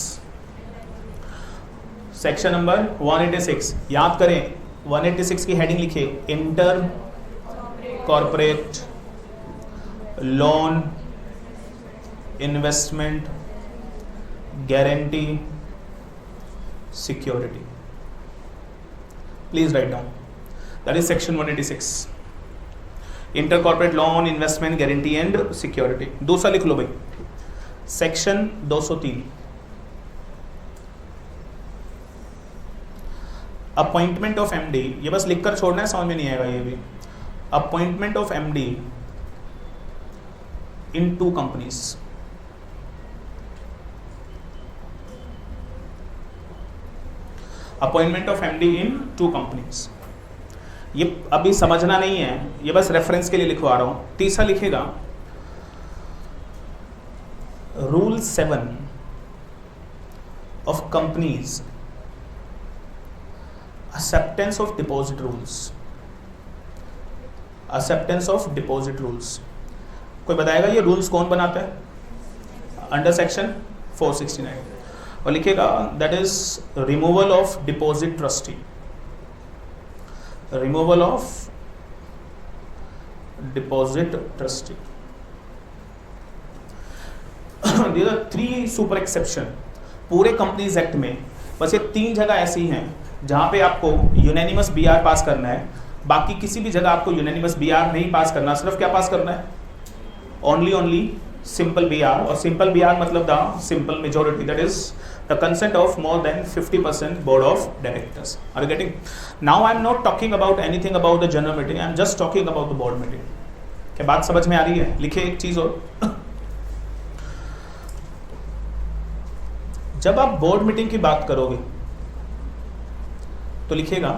सेक्शन नंबर 186 याद करें। 186 की हेडिंग लिखिए, inter corporate loan investment guarantee security. Please write down. That is section 186. Intercorporate loan, investment, guarantee and security. दूसरा लिख लो भाई, सेक्शन 203, अपॉइंटमेंट ऑफ एमडी। ये बस लिखकर छोड़ना है, समझ में नहीं आएगा ये भी। Appointment of MD in 2 companies. Appointment of MD in 2 companies. ये अभी समझना नहीं है, ये बस रेफरेंस के लिए लिखवा रहा हूं। तीसरा लिखेगा rule 7 of companies, acceptance of deposit rules. Acceptance of deposit rules कोई बताएगा ये रूल्स कौन बनाता है? Under section 469। और लिखेगा that is removal of deposit trustee. Removal of deposit trustee. these are 3 super exception पूरे कंपनीज एक्ट में। बस ये 3 जगह ऐसी हैं जहां पे आपको यूनानिमस बीआर पास करना है, बाकी किसी भी जगह आपको यूनानिमस बीआर नहीं पास करना। सिर्फ क्या पास करना है? Only simple BR. और सिंपल बीआर मतलब the simple majority, that is the consent of more than 50% board of directors. Are you getting? Now I am not talking about anything about the general meeting, I am just talking about the board meeting. क्या बात समझ में आ रही है? लिखे एक चीज और, जब आप बोर्ड मीटिंग की बात करोगे तो लिखेगा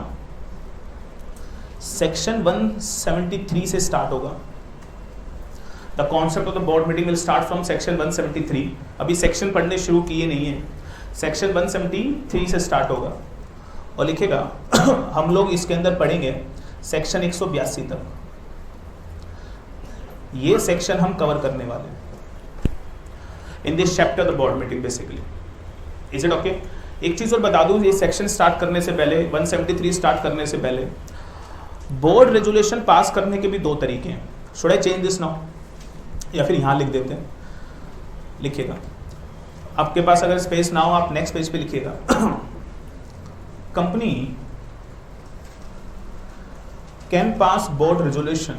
सेक्शन 173 से स्टार्ट होगा। The concept of the board meeting will start from section 173। अभी सेक्शन पढ़ने शुरू किए नहीं है, सेक्शन 173 से स्टार्ट होगा और लिखेगा हम लोग इसके अंदर पढ़ेंगे सेक्शन 182 तक। ये सेक्शन हम कवर करने वाले हैं in this chapter the board meeting basically. Is it okay? एक चीज और बता दूं, ये सेक्शन स्टार्ट करने से पहले, 173 स्टार्ट करने से पहले बोर्ड रेजुलेशन पास करने के भी 2 तरीके हैं। Should I change this now या फिर यहां लिख देते हैं? लिखिएगा, आपके पास अगर स्पेस ना हो आप नेक्स्ट पेज पे लिखिएगा company can pass board resolution.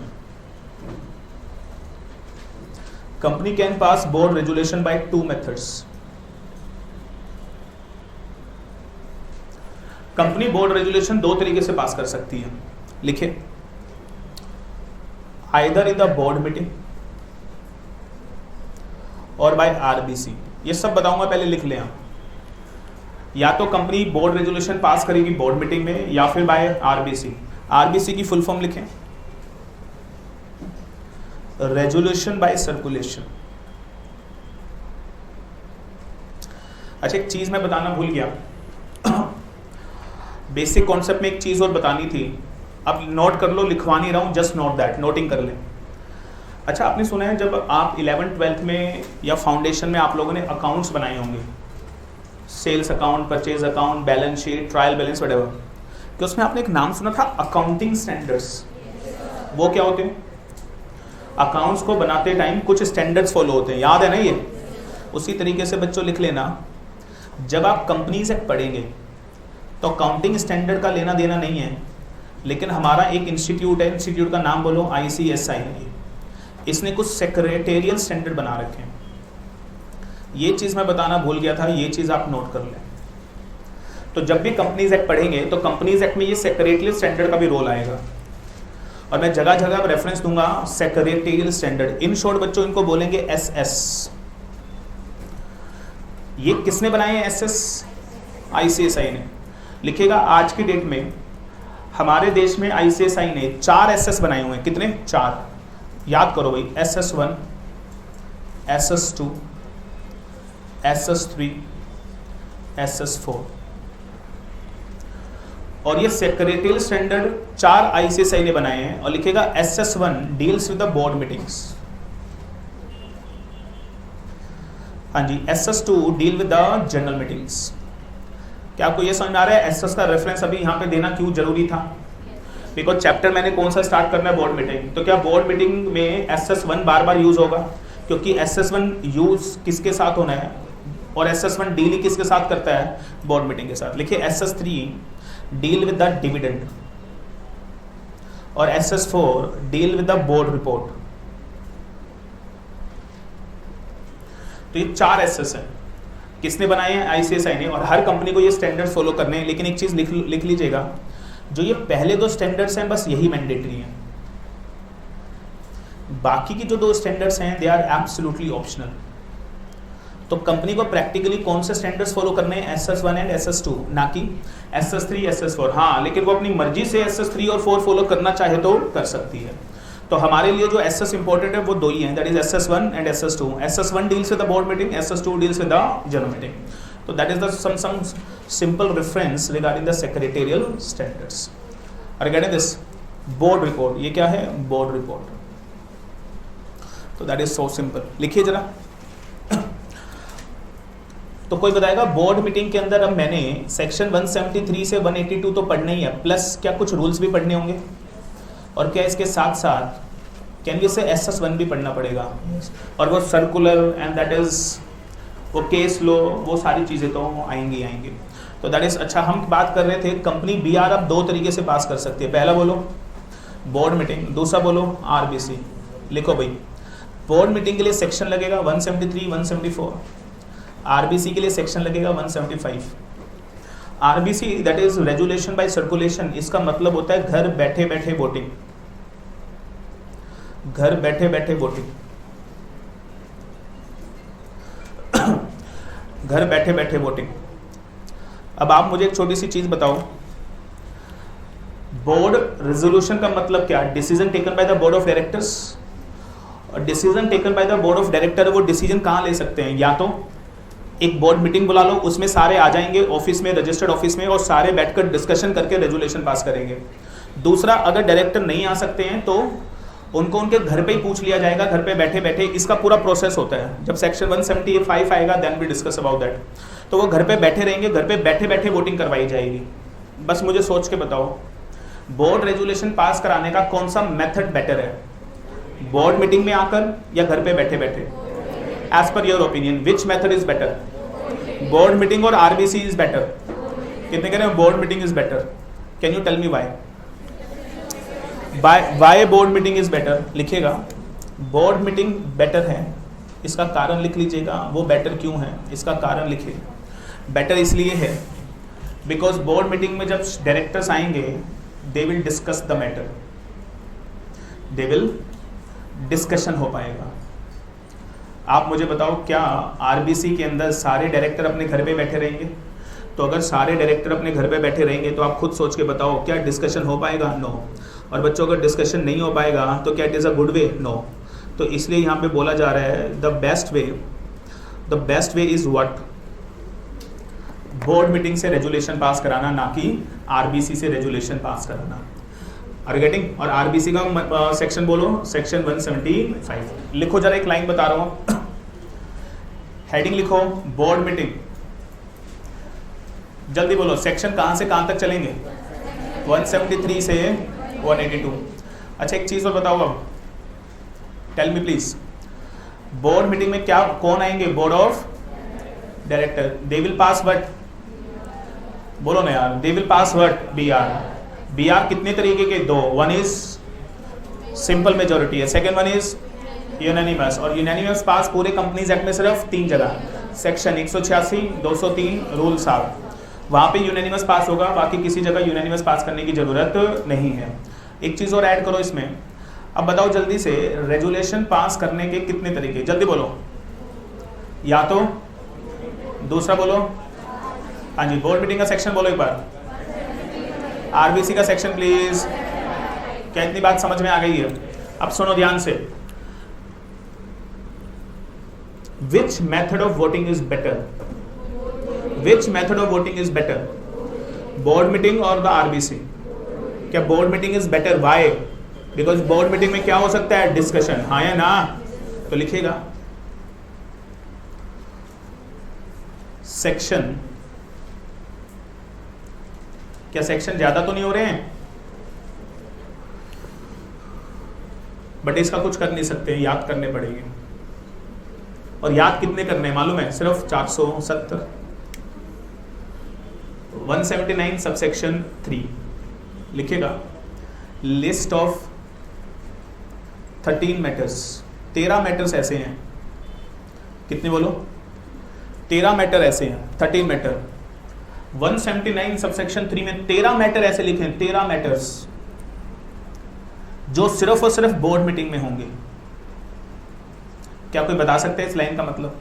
Company can pass board resolution by 2 methods. Company board resolution 2 तरीके से पास कर सकती है। लिखे, either in the board meeting और बाय आरबीसी। ये सब बताऊंगा, पहले लिख लें आप। या तो कंपनी बोर्ड रेजुलेशन पास करेगी बोर्ड मीटिंग में या फिर बाय आरबीसी। आरबीसी की फुल फॉर्म लिखें, रेजुलेशन बाय सर्कुलेशन। अच्छा, एक चीज मैं बताना भूल गया, बेसिक कॉन्सेप्ट में एक चीज और बतानी थी, अब नोट कर लो, लिखवा नहीं रहा हूं, जस्ट नोट दैट, नोटिंग कर लें। अच्छा, आपने सुना है जब आप 11th-12th में या फाउंडेशन में आप लोगों ने अकाउंट्स बनाए होंगे, sales account, purchase account, balance sheet, trial balance, whatever. कि उसमें आपने एक नाम सुना था अकाउंटिंग स्टैंडर्ड्स। वो क्या होते हैं? अकाउंट्स को बनाते टाइम कुछ स्टैंडर्ड्स फॉलो होते हैं, याद है ना ये? उसी तरीके से बच्चों लिख लेना, जब आप कंपनीज एक्ट पढ़ेंगे तो अकाउंटिंग स्टैंडर्ड का लेना देना नहीं है, लेकिन हमारा एक इंस्टीट्यूट है, इंस्टीट्यूट का नाम बोलो ICSI, इसने कुछ सेक्रेटेरियल स्टैंडर्ड बना रखे हैं। ये चीज़ मैं बताना भूल गया था, ये चीज़ आप नोट कर लें। तो जब भी कंपनीज एक्ट पढ़ेंगे तो कंपनीज एक्ट में ये सेक्रेटेरियल स्टैंडर्ड का भी रोल आएगा, और मैं जगह जगह रेफरेंस दूंगा सेक्रेटेरियल स्टैंडर्ड। इन शॉर्ट बच्चों इनको बोलेंगे SS। ये किसने बनाए हैं SS? ICSI ने। लिखेगा आज की डेट में हमारे देश में ICSI ने 4 SS बनाए हुए हैं। कितने? 4। याद करो भाई, SS1, SS2, SS3, SS4। और ये सेक्रेटेरियल स्टैंडर्ड 4 ICSI ने बनाए हैं, और लिखेगा SS1 deals with the board meetings. हाँ जी, SS2 deal with the general meetings. क्या आपको ये समझ में आ रहा है SS का रेफरेंस अभी यहाँ पे देना क्यों जरूरी था? बिकॉज चैप्टर मैंने कौन सा स्टार्ट करना है? Board meeting. तो क्या बोर्ड मीटिंग में SS1 बार बार यूज होगा? क्योंकि SS1 यूज किसके साथ होना है, और SS1 डील ही किसके साथ करता है? बोर्ड मीटिंग के साथ। लिखिए SS3 deal with the dividend, और SS4 deal with the board report. तो ये 4 SS हैं, किसने बनाए हैं? ICSI ने। और हर कंपनी को ये स्टैंडर्ड फॉलो करने हैं, लेकिन एक चीज लिख लीजिएगा, जो ये पहले 2 स्टैंडर्ड्स हैं बस यही मैंडेटरी हैं, बाकी की जो 2 स्टैंडर्ड्स हैं दे आर एब्सोल्युटली ऑप्शनल। तो कंपनी को प्रैक्टिकली कौन से स्टैंडर्ड्स फॉलो करने हैं? SS1 एंड SS2, ना कि SS3 SS4। हाँ, लेकिन वो अपनी मर्जी से SS3 और 4 फॉलो करना चाहे तो कर सकती है। तो हमारे लिए जो SS इंपॉर्टेंट है वो 2 ही हैं, that is SS1 and SS2। SS1 deals with the board meeting, SS2 deals with the general meeting. तो that is the some simple reference regarding the secretarial standards. Regarding this board report, ये क्या है? Board report. तो that is so simple. लिखिए जरा। तो कोई बताएगा बोर्ड मीटिंग के अंदर अब मैंने सेक्शन 173 से 182 तो पढ़ना ही है, प्लस क्या कुछ रूल्स भी पढ़ने होंगे, और क्या इसके साथ साथ कैन वी से SS1 भी पढ़ना पड़ेगा, और वो सर्कुलर एंड दैट इज वो केस लो, वो सारी चीज़ें तो आएंगी। तो दैट इज अच्छा। हम बात कर रहे थे कंपनी BR अब 2 तरीके से पास कर सकती है। पहला बोलो बोर्ड मीटिंग, दूसरा बोलो RBC। लिखो भाई, बोर्ड मीटिंग के लिए सेक्शन लगेगा 173, 174। RBC के लिए सेक्शन लगेगा 175। RBC that is resolution by circulation, इसका मतलब होता है घर बैठे बैठे वोटिंग। घर बैठे बैठे वोटिंग घर बैठे बैठे वोटिंग। अब आप मुझे एक छोटी सी चीज बताओ, बोर्ड रेजोल्यूशन का मतलब क्या? Decision taken by the board of directors. और decision taken by the board of director, वो डिसीजन कहाँ ले सकते हैं? या तो एक बोर्ड मीटिंग बुला लो, उसमें सारे आ जाएंगे ऑफिस में, रजिस्टर्ड ऑफिस में, और सारे बैठकर डिस्कशन करके रेजोल्यूशन पास करेंगे। दूसरा, अगर डायरेक्टर नहीं आ सकते हैं तो उनको उनके घर पे ही पूछ लिया जाएगा, घर पे बैठे बैठे। इसका पूरा प्रोसेस होता है। जब सेक्शन 175 आएगा then we discuss about that. तो वो घर पे बैठे रहेंगे, घर पे बैठे बैठे वोटिंग करवाई जाएगी। बस मुझे सोच के बताओ, बोर्ड रेजोल्यूशन पास कराने का कौन सा मेथड बेटर है? बोर्ड मीटिंग में आकर या घर पे बैठे बैठे? As per your opinion which method is better? Board meeting और RBC इज बेटर? कितने कह रहे हैं board meeting is better? Can you tell me why? Why board meeting is better? लिखिएगा, बोर्ड मीटिंग बेटर है, इसका कारण लिख लीजिएगा। वो बेटर क्यों है, इसका कारण लिखिए। बेटर इसलिए है बिकॉज बोर्ड मीटिंग में जब डायरेक्टर्स आएंगे they will discuss the matter, they will discussion हो पाएगा। आप मुझे बताओ, क्या RBC के अंदर सारे डायरेक्टर अपने घर पे बैठे रहेंगे? तो अगर सारे डायरेक्टर अपने घर पे बैठे रहेंगे तो आप खुद सोच के बताओ, क्या डिस्कशन हो पाएगा? नो। और बच्चों, अगर डिस्कशन नहीं हो पाएगा तो क्या it is a good way? No. तो इसलिए यहाँ पे बोला जा रहा है the best way is what? Board meeting से रेजुलेशन पास कराना, ना कि RBC से रेजुलेशन पास कराना। Are getting? और RBC का सेक्शन बोलो, सेक्शन 175। लिखो जरा, एक लाइन बता रहा हूँ, हेडिंग लिखो बोर्ड मीटिंग। जल्दी बोलो, सेक्शन कहाँ से कहाँ तक चलेंगे? 173 से 182। अच्छा एक चीज और बताओ अब, tell me please, board meeting में क्या कौन आएंगे? Board of director. They will pass what? बोलो ना यार, they will pass what? BR कितने तरीके के? दो। वन इज सिंपल मेजोरिटी है, सेकेंड वन इज यूनानिमस। और यूनानिमस पास पूरे कंपनीज एक्ट में सिर्फ 3 जगह, सेक्शन 186, 203, रूल 7, वहां पे यूनानिमस पास होगा, बाकी किसी जगह यूनानिमस पास करने की जरूरत नहीं है। एक चीज और ऐड करो इसमें, अब बताओ जल्दी से, रेजुलेशन पास करने के कितने तरीके? जल्दी बोलो। या तो दूसरा बोलो, हाँ जी, बोर्ड मीटिंग का सेक्शन बोलो एक बार, RBC का सेक्शन प्लीज। क्या इतनी बात समझ में आ गई है? अब सुनो ध्यान से, which method of voting is better? Which method of voting is better, board meeting और द RBC? क्या board meeting is better? Why? Because board meeting में क्या हो सकता है? डिस्कशन, हाँ या ना? तो लिखिएगा सेक्शन, क्या सेक्शन ज्यादा तो नहीं हो रहे हैं? बट इसका कुछ कर नहीं सकते, याद करने पड़ेंगे। और याद कितने करने हैं मालूम है? सिर्फ 470। 179 सबसेक्शन 3 लिखेगा, लिस्ट ऑफ 13 मैटर्स। 13 मैटर्स ऐसे हैं, कितने बोलो? 13 मैटर ऐसे हैं, 13 मैटर। 179 सबसेक्शन 3 में 13 मैटर ऐसे लिखे हैं, 13 मैटर्स जो सिर्फ और सिर्फ बोर्ड मीटिंग में होंगे। क्या कोई बता सकते हैं इस लाइन का मतलब?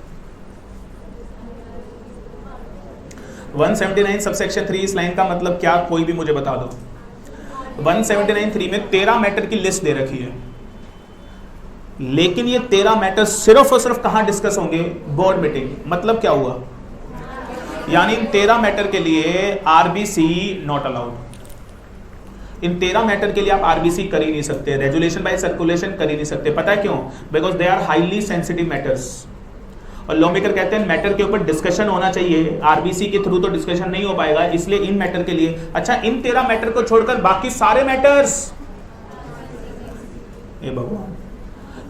179 सबसेक्शन 3 इस लाइन का मतलब क्या, कोई भी मुझे बता दो। 179(3) में 13 मैटर की लिस्ट दे रखी है, लेकिन ये 13 मैटर सिर्फ और सिर्फ कहां डिस्कस होंगे? Board meeting. मतलब क्या हुआ? यानी इन 13 मैटर के लिए RBC not allowed. In 13 matter के लिए आप RBC कर ही नहीं सकते, रेजुलेशन बाय सर्कुलेशन कर ही नहीं सकते। पता है क्यों? Because they are highly sensitive matters, और लॉ मेकर कहते हैं मैटर के ऊपर डिस्कशन होना चाहिए, RBC के थ्रू तो डिस्कशन नहीं हो पाएगा, इसलिए इन मैटर के लिए। अच्छा, इन 13 मैटर को छोड़कर बाकी सारे मैटर्स, ये भगवान,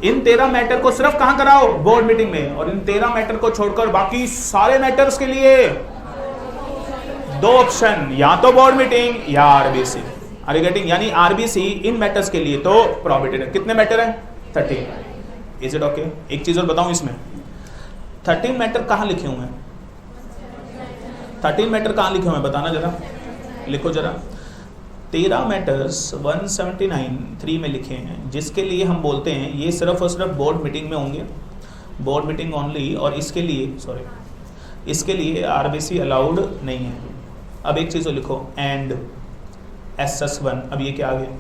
इन 13 मैटर को सिर्फ कहां कराओ? बोर्ड मीटिंग में। और इन 13 मैटर को छोड़कर बाकी सारे मैटर्स के लिए 2 ऑप्शन, या तो बोर्ड मीटिंग या RBC। Are you getting? यानी RBC इन मैटर्स के लिए तो प्रोहिबिटेड है। कितने मैटर है? 13। Is it okay? एक चीज और बताऊं इसमें, 13 मैटर कहां लिखे हुए हैं? 13 मैटर कहां लिखे हुए हैं बताना जरा, लिखो जरा। 13 मैटर्स 179(3) में लिखे हैं, जिसके लिए हम बोलते हैं ये सिर्फ और सिर्फ बोर्ड मीटिंग में होंगे, बोर्ड मीटिंग ओनली। और इसके लिए इसके लिए RBC अलाउड नहीं है। अब एक चीज लिखो, एंड SS1। अब ये क्या आ गया?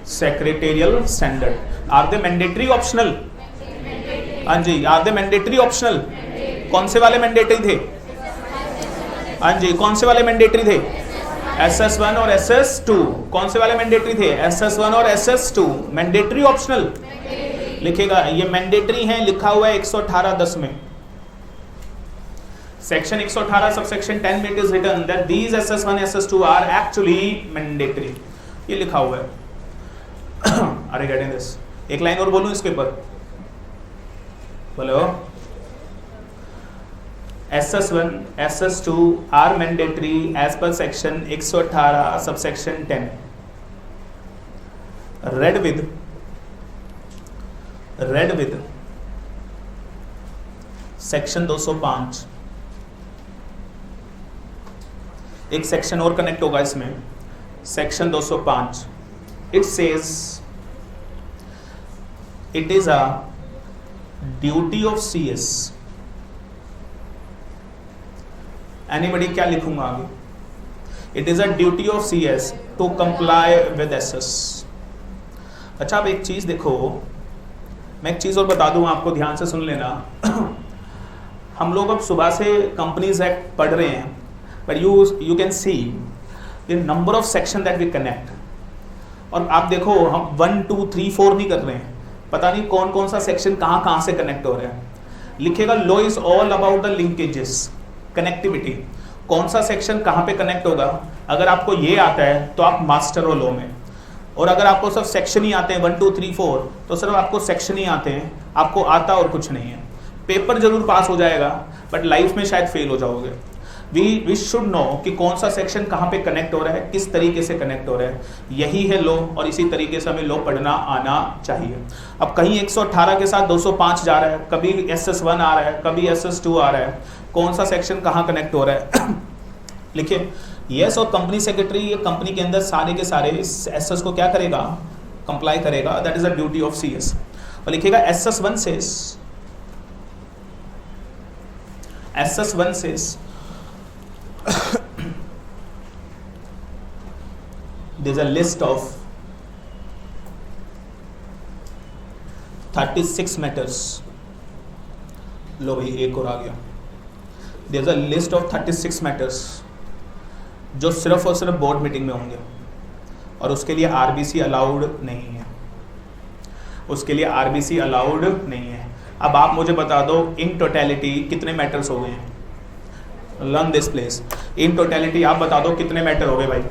Secretarial standard. Are they mandatory optional? हाँ जी, आर दे मैंडेटरी ऑप्शनल? कौन से वाले मैंडेटरी थे? हाँ जी, कौन से वाले मैंडेटरी थे? SS1 और SS2। कौन से वाले मैंडेटरी थे? SS1 और SS2। मैंडेटरी ऑप्शनल लिखेगा, ये मैंडेटरी है, लिखा हुआ है 118(10) में, सेक्शन 118 सबसेक्शन 10 में it is written that these SS1 SS2 are actually mandatory, ये लिखा हुआ है। अरे गेटिंग दिस? एक लाइन और बोलूं इसके ऊपर, बोलो। SS1 SS2 are mandatory as per section 118 subsection 10, read with section 205। एक सेक्शन और कनेक्ट होगा इसमें, section 205। It says it is a duty of CS। Anybody? क्या लिखूंगा आगे? It is a duty of CS to comply with SS। अच्छा, अब एक चीज देखो, मैं एक चीज और बता दूं आपको, ध्यान से सुन लेना। हम लोग अब सुबह से कंपनीज एक्ट पढ़ रहे हैं, but you can see the number of section that we connect। और आप देखो, हम 1 2 3 4 नहीं कर रहे हैं, पता नहीं कौन कौन सा सेक्शन कहां से कनेक्ट हो रहा है। लिखेगा, law is all about the linkages, connectivity. कौन सा सेक्शन कहाँ पे कनेक्ट होगा, अगर आपको ये आता है तो आप मास्टर हो लॉ में, और अगर आपको सिर्फ सेक्शन ही आते हैं 1 2 3 4 तो सिर्फ आपको सेक्शन ही आते हैं, आपको आता और कुछ नहीं है। पेपर जरूर पास हो जाएगा बट लाइफ में शायद फेल हो जाओगे। वी शुड नो कि कौन सा सेक्शन कहाँ पे कनेक्ट हो रहा है, किस तरीके से कनेक्ट हो रहा है, यही है लॉ, और इसी तरीके से हमें लॉ पढ़ना आना चाहिए। अब कहीं 118 के साथ 205 जा रहा है, कभी SS1 आ रहा है, कभी SS2 आ रहा है, कौन सा सेक्शन कहाँ कनेक्ट हो रहा है लिखिए यस। और कंपनी सेक्रेटरी ये कंपनी के अंदर सारे के सारे SS को क्या करेगा, कंप्लाई करेगा, that is the duty of CS। और लिखिएगा SS1 says there's a list of 36 matters। लो भाई एक और आ गया। there's a list of 36 matters जो सिर्फ और सिर्फ बोर्ड मीटिंग में होंगे, और उसके लिए RBC अलाउड नहीं है, उसके लिए RBC अलाउड नहीं है। अब आप मुझे बता दो इन टोटलिटी कितने मैटर्स हो गए हैं, learn this place. In totality आप बता दो कितने मैटर हो गए भाई,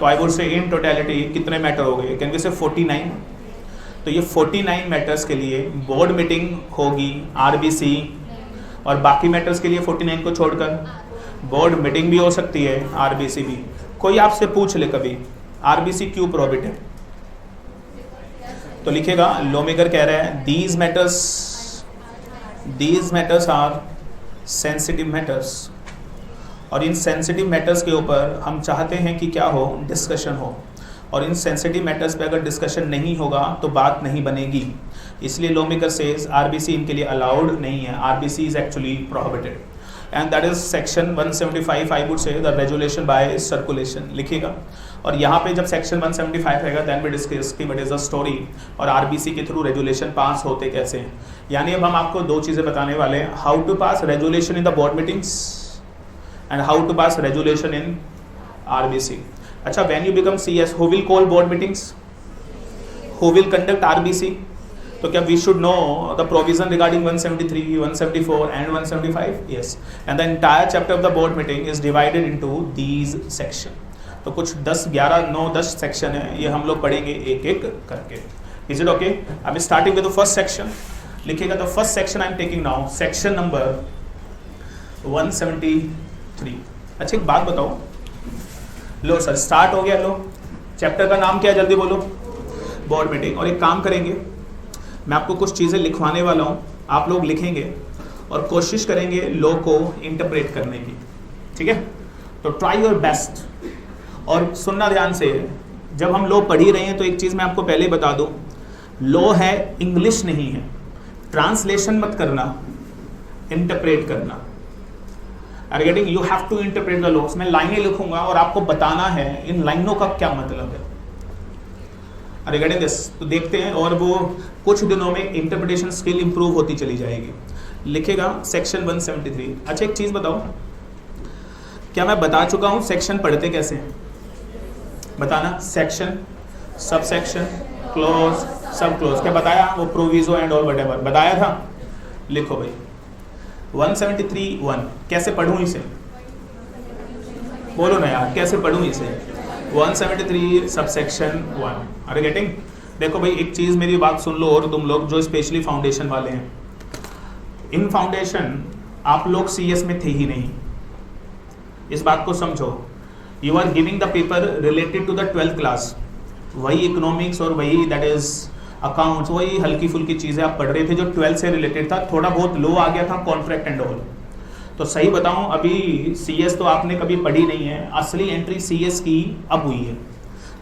तो आई वुड से इन टोटलिटी कितने मैटर हो गए, कैन वी से 49। तो ये 49 मैटर्स के लिए बोर्ड मीटिंग होगी RBC, और बाकी मैटर्स के लिए 49 को छोड़कर बोर्ड मीटिंग भी हो सकती है, RBC भी। कोई आपसे पूछ ले कभी RBC क्यों प्रोहिबिट है, तो लिखेगा लॉ मेकर कह रहा है these matters are sensitive matters, और इन सेंसिटिव मैटर्स के ऊपर हम चाहते हैं कि क्या हो, डिस्कशन हो, और इन सेंसिटिव मैटर्स पे अगर डिस्कशन नहीं होगा तो बात नहीं बनेगी। इसलिए लॉ मेकर सेज RBC इनके लिए अलाउड नहीं है, RBC is actually prohibited, and that is section 175 I would say the resolution by circulation लिखिएगा। और यहाँ पे जब सेक्शन 175 रहेगा देन वी डिस्कस की व्हाट इज द स्टोरी, और RBC के थ्रू रेजुलेशन पास होते कैसे हैं। यानी अब हम आपको दो चीज़ें बताने वाले हैं, how to pass resolution in the board meetings and how to pass resolution in RBC। अच्छा, when you become CS who will call board meetings, who will conduct RBC, तो क्या we should know the provision regarding 173, 174 and 175? Yes, and the entire chapter of the board meeting is divided into these section. तो कुछ 10 11 9 10 section है, ये हम लोग पढ़ेंगे एक एक करके। Is it okay? अब starting with the first section लिखिएगा। The first section I am taking now section number 173। अच्छा एक बात बताओ, लो सर स्टार्ट हो गया, लो चैप्टर का नाम क्या है जल्दी बोलो, बोर्ड मीटिंग। और एक काम करेंगे, मैं आपको कुछ चीज़ें लिखवाने वाला हूँ, आप लोग लिखेंगे और कोशिश करेंगे लॉ को इंटरप्रेट करने की, ठीक है? तो ट्राई योर बेस्ट। और सुनना ध्यान से, जब हम लॉ पढ़ ही रहे हैं तो एक चीज़ मैं आपको पहले ही बता दूँ, लॉ है इंग्लिश नहीं है, ट्रांसलेशन मत करना, इंटरप्रेट करना। Are getting? You have to interpret the laws. मैं लाइनें लिखूंगा और आपको बताना है इन लाइनों का क्या मतलब है। Are getting this? तो देखते हैं, और वो कुछ दिनों में इंटरप्रिटेशन स्किल इंप्रूव होती चली जाएगी। लिखेगा सेक्शन 173। अच्छा एक चीज़ बताओ, क्या मैं बता चुका हूँ सेक्शन पढ़ते कैसे हैं? बताना। सेक्शन, सब सेक्शन, क्लोज, सब क्लोज, क्या बताया? वो प्रोविजो एंड ऑल व्हाटएवर बताया था। लिखो भाई 173(1) कैसे पढ़ूं इसे? बोलो ना यार, कैसे पढ़ूं इसे? 173 सबसेक्शन 1। Are getting? देखो भाई एक चीज़ मेरी बात सुन लो, और तुम लोग जो स्पेशली फाउंडेशन वाले हैं, इन फाउंडेशन आप लोग CS में थे ही नहीं, इस बात को समझो। You are giving the paper related to the 12th class, वही इकोनॉमिक्स और वही दैट इज अकाउंट्स, वही हल्की फुल्की चीज़ें आप पढ़ रहे थे जो 12th से रिलेटेड था। थोड़ा बहुत लो आ गया था कॉन्ट्रैक्ट एंड ऑल। तो सही बताऊं, अभी CS तो आपने कभी पढ़ी नहीं है, असली एंट्री CS की अब हुई है।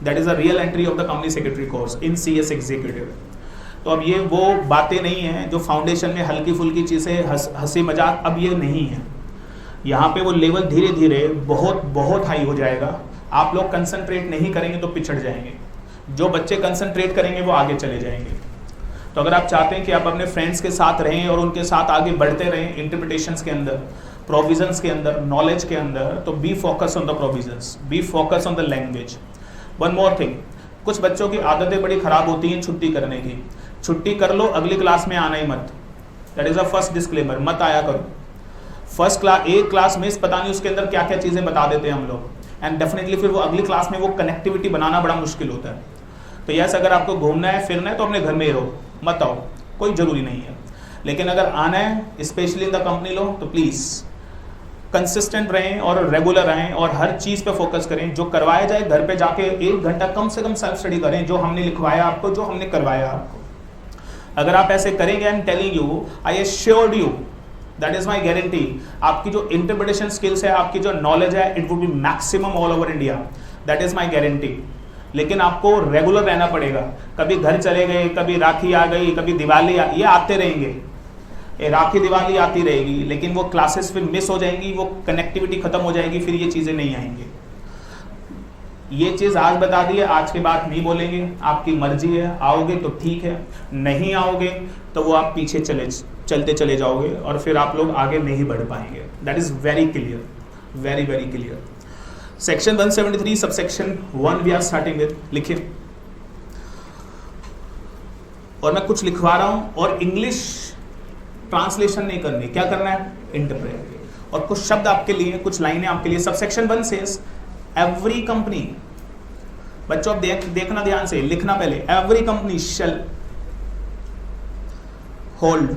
That is a real entry of the company secretary course in CS executive. तो अब ये वो बातें नहीं हैं जो फाउंडेशन में हल्की फुल्की चीज़ें, हंसी मजाक, अब ये नहीं है। यहाँ पे वो लेवल धीरे धीरे बहुत बहुत हाई हो जाएगा। आप लोग कंसंट्रेट नहीं करेंगे तो पिछड़ जाएंगे, जो बच्चे कंसंट्रेट करेंगे वो आगे चले जाएंगे। तो अगर आप चाहते हैं कि आप अपने फ्रेंड्स के साथ रहें और उनके साथ आगे बढ़ते रहें इंटरप्रिटेशंस के अंदर, प्रोविजंस के अंदर, नॉलेज के अंदर, तो B focus on the provisions, B focus on the language. One more thing, कुछ बच्चों की आदतें बड़ी खराब होती हैं छुट्टी करने की। छुट्टी कर लो, अगली क्लास में आना ही मत। That is a first disclaimer, मत आया करो। एक क्लास में पता नहीं उसके अंदर क्या क्या चीज़ें बता देते हैं हम लोग, एंड डेफिनेटली फिर वो अगली क्लास में वो कनेक्टिविटी बनाना बड़ा मुश्किल होता है। तो यस, अगर आपको घूमना है फिरना है तो अपने घर में ही रहो, मत आओ, कोई ज़रूरी नहीं है। लेकिन अगर आना है स्पेशली इन द कंपनी लो तो प्लीज़ कंसिस्टेंट रहें और रेगुलर रहें और हर चीज़ पे फोकस करें। जो करवाया जाए घर पे जाके 1 घंटा कम से कम सेल्फ स्टडी करें, जो हमने लिखवाया आपको, जो हमने करवाया आपको। अगर आप ऐसे करेंगे, I am telling you, I assured you, that is my guarantee, आपकी जो इंटरप्रिटेशन स्किल्स है, आपकी जो नॉलेज है, it would be maximum all over India, that is my guarantee. लेकिन आपको रेगुलर रहना पड़ेगा। कभी घर चले गए, कभी राखी आ गई, कभी दिवाली ये आते रहेंगे, ये राखी दिवाली आती रहेगी, लेकिन वो क्लासेस फिर मिस हो जाएंगी, वो कनेक्टिविटी खत्म हो जाएगी, फिर ये चीज़ें नहीं आएंगी। ये चीज़ आज बता दी है, आज के बाद नहीं बोलेंगे, आपकी मर्जी है, आओगे तो ठीक है, नहीं आओगे तो वो आप पीछे चलते चले जाओगे और फिर आप लोग आगे नहीं बढ़ पाएंगे। That is very clear, very very clear. Section 173 subsection 1 we are starting with, लिखिए। और मैं कुछ लिखवा रहा हूं और इंग्लिश ट्रांसलेशन नहीं करनी, क्या करना है, इंटरप्रेट। और कुछ शब्द आपके लिए, कुछ लाइनें आपके लिए। सबसेक्शन 1 सेज एवरी कंपनी, बच्चों आप देखना ध्यान से, लिखना पहले, every company shall hold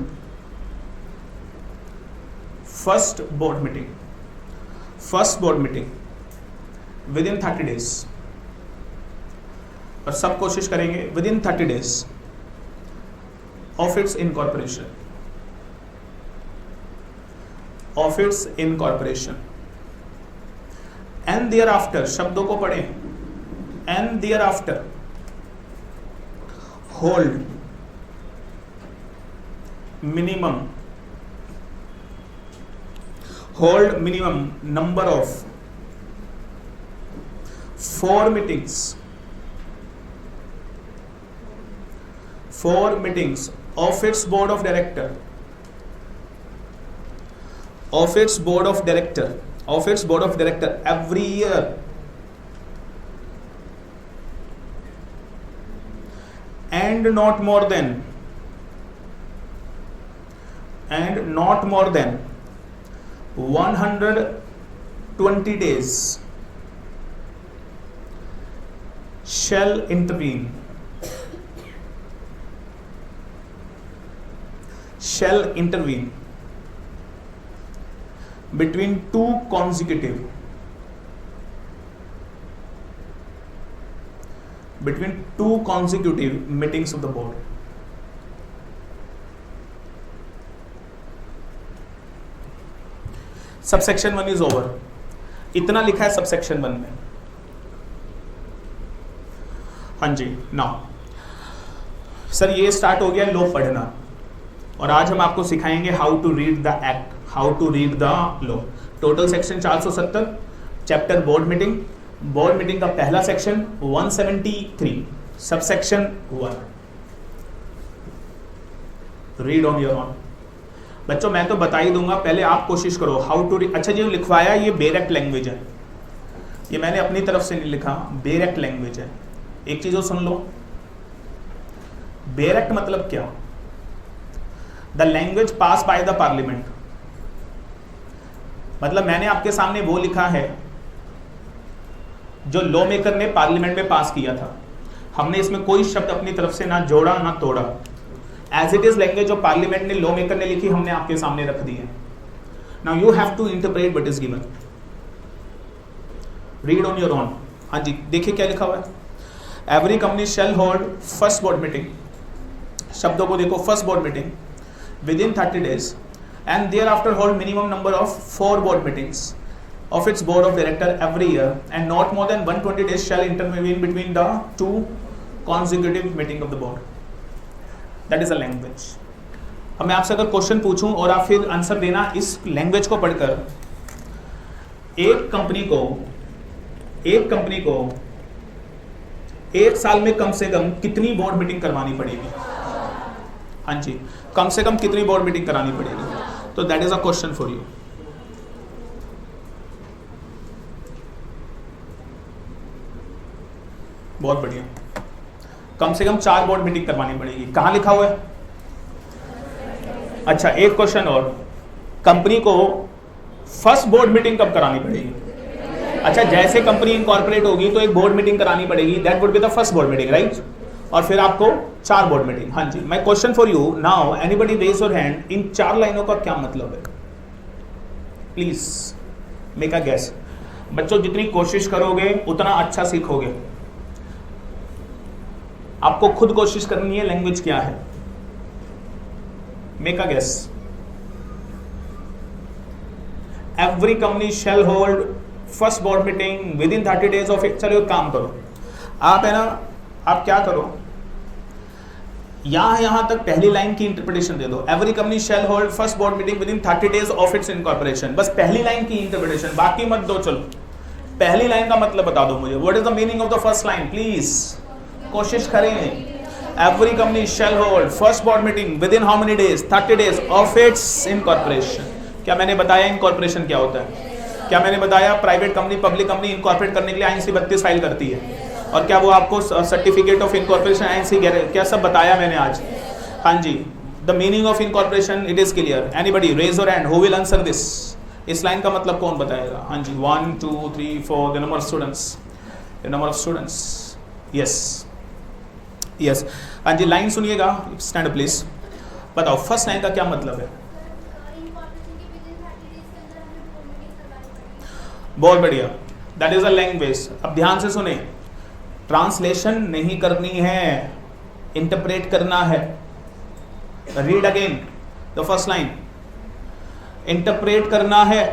first board meeting within 30 days, और सब कोशिश करेंगे within 30 days of its incorporation and thereafter, शब्दों को पढ़ें, and thereafter hold minimum number of 4 meetings of its board of director every year, and not more than 120 days shall intervene between two consecutive meetings of the board. Subsection 1 is over. इतना लिखा है subsection 1 में। हाँ जी, now sir ये start हो गया law पढ़ना, और आज हम आपको सिखाएंगे how to read the act, how to read the law. Total section 470, chapter board meeting का पहला section 173, subsection 1। Read on your own. बच्चों मैं तो बता ही दूंगा, पहले आप कोशिश करो हाउ टू रीड। अच्छा, जो लिखवाया ये बेरेक्ट लैंग्वेज है, ये मैंने अपनी तरफ से नहीं लिखा, बेरेक्ट लैंग्वेज है। एक चीज और सुन लो, बेरेक्ट मतलब क्या, the language pass by the parliament. मतलब मैंने आपके सामने वो लिखा है जो लॉ मेकर ने पार्लियामेंट में पास किया था। हमने इसमें कोई शब्द अपनी तरफ से ना जोड़ा ना तोड़ा, एज इट इज लैंग्वेज जो पार्लियामेंट ने, लॉ मेकर ने लिखी, हमने आपके सामने रख दी है। Now you have to interpret what is given. Read on your own. हाँ जी, देखिए क्या लिखा हुआ है। Every company shall hold first board meeting, शब्दों को देखो, first board meeting within 30 days and thereafter hold minimum number of 4 board meetings of its board of director every year, and not more than 120 days shall intervene between the 2 consecutive meeting of the board. That is a language. अब मैं आपसे अगर question पूछूं और आप फिर answer देना इस लैंग्वेज को पढ़कर, एक कंपनी को 1 साल में कम से कम कितनी बोर्ड मीटिंग करवानी पड़ेगी? हाँ जी, कम से कम कितनी बोर्ड मीटिंग करानी पड़ेगी? तो that is a question for you. बहुत बढ़िया, कम से कम 4 बोर्ड मीटिंग करवानी पड़ेगी। कहां लिखा हुआ है? अच्छा, एक क्वेश्चन और, कंपनी को फर्स्ट बोर्ड मीटिंग कब करानी पड़ेगी? अच्छा, जैसे कंपनी इनकॉर्पोरेट होगी तो एक बोर्ड मीटिंग करानी पड़ेगी, that would be the first board meeting, right? और फिर आपको 4 बोर्ड मीटिंग। हाँ जी, my question for you now, anybody raise your hand, इन 4 लाइनों का क्या मतलब है? Please make a guess. बच्चों जितनी कोशिश करोगे उतना अच्छा सीखोगे। आपको खुद कोशिश करनी है, लैंग्वेज क्या है? Make a guess. Every company shall hold first board meeting within 30 days of it. चलो एक काम करो, आप है ना, आप क्या करो, यहां तक पहली लाइन की इंटरप्रिटेशन दे दो। Every company shall hold first board meeting within 30 days of its incorporation. बस पहली लाइन की इंटरप्रिटेशन, बाकी मत दो। चलो पहली लाइन का मतलब बता दो मुझे। What is the meaning of the first line? Please कोशिश करें। Every company shall hold first board meeting with in how many days? 30 days of its incorporation. क्या मैंने बताया इनकॉर्पोरेशन क्या होता है? क्या मैंने बताया private company public company incorporate करने के लिए INC 32 फाइल करती है, और क्या वो आपको सर्टिफिकेट ऑफ इनकॉर्पोरेशन INC क्या सब बताया मैंने आज? हाँ जी, the meaning of incorporation it is clear. Anybody raise your hand who will answer this? इस लाइन का मतलब कौन बताएगा? हाँ जी, 1 2 3 4 the number of students, the number of students. Yes yes, हाँ जी, लाइन सुनिएगा, स्टैंड अप प्लीज। बताओ फर्स्ट लाइन का क्या मतलब है? बहुत बढ़िया, दैट इज अ लैंग्वेज। अब ध्यान से सुने, ट्रांसलेशन नहीं करनी है, इंटरप्रेट करना है। Read again the first line. Interpret करना है,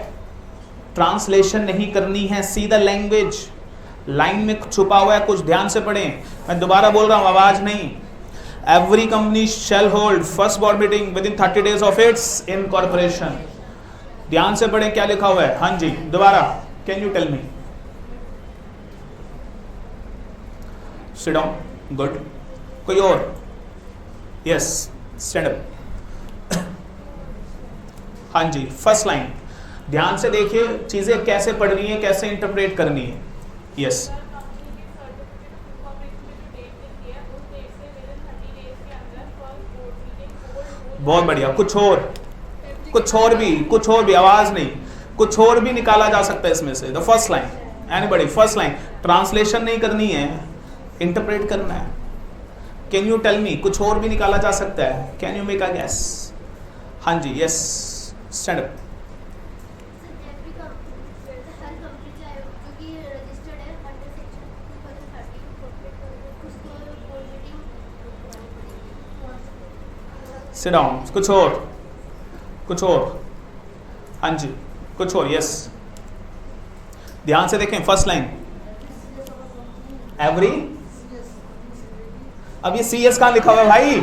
ट्रांसलेशन नहीं करनी है। सी द लैंग्वेज, लाइन में छुपा हुआ है कुछ, ध्यान से पढ़ें। मैं दोबारा बोल रहा हूं, आवाज नहीं। Every company shall hold first board meeting within 30 days of its incorporation. ध्यान से पढ़ें क्या लिखा हुआ है। हाँ जी, दोबारा, can you tell me? Sit down, good. कोई और? Yes, stand up. हाँ जी, फर्स्ट लाइन ध्यान से देखिए, चीजें कैसे पढ़नी है, कैसे इंटरप्रेट करनी है। यस, बहुत बढ़िया। कुछ और भी, आवाज नहीं, कुछ और भी निकाला जा सकता है इसमें से। The first line, anybody? First line, translation नहीं करनी है, इंटरप्रेट करना है। Can you tell me? कुछ और भी निकाला जा सकता है, can you make a guess? हाँ जी, yes, stand up. Sit down. कुछ और, हाँ जी, कुछ और। यस, ध्यान से देखें फर्स्ट लाइन। एवरी, अब ये CS कहां लिखा हुआ है भाई?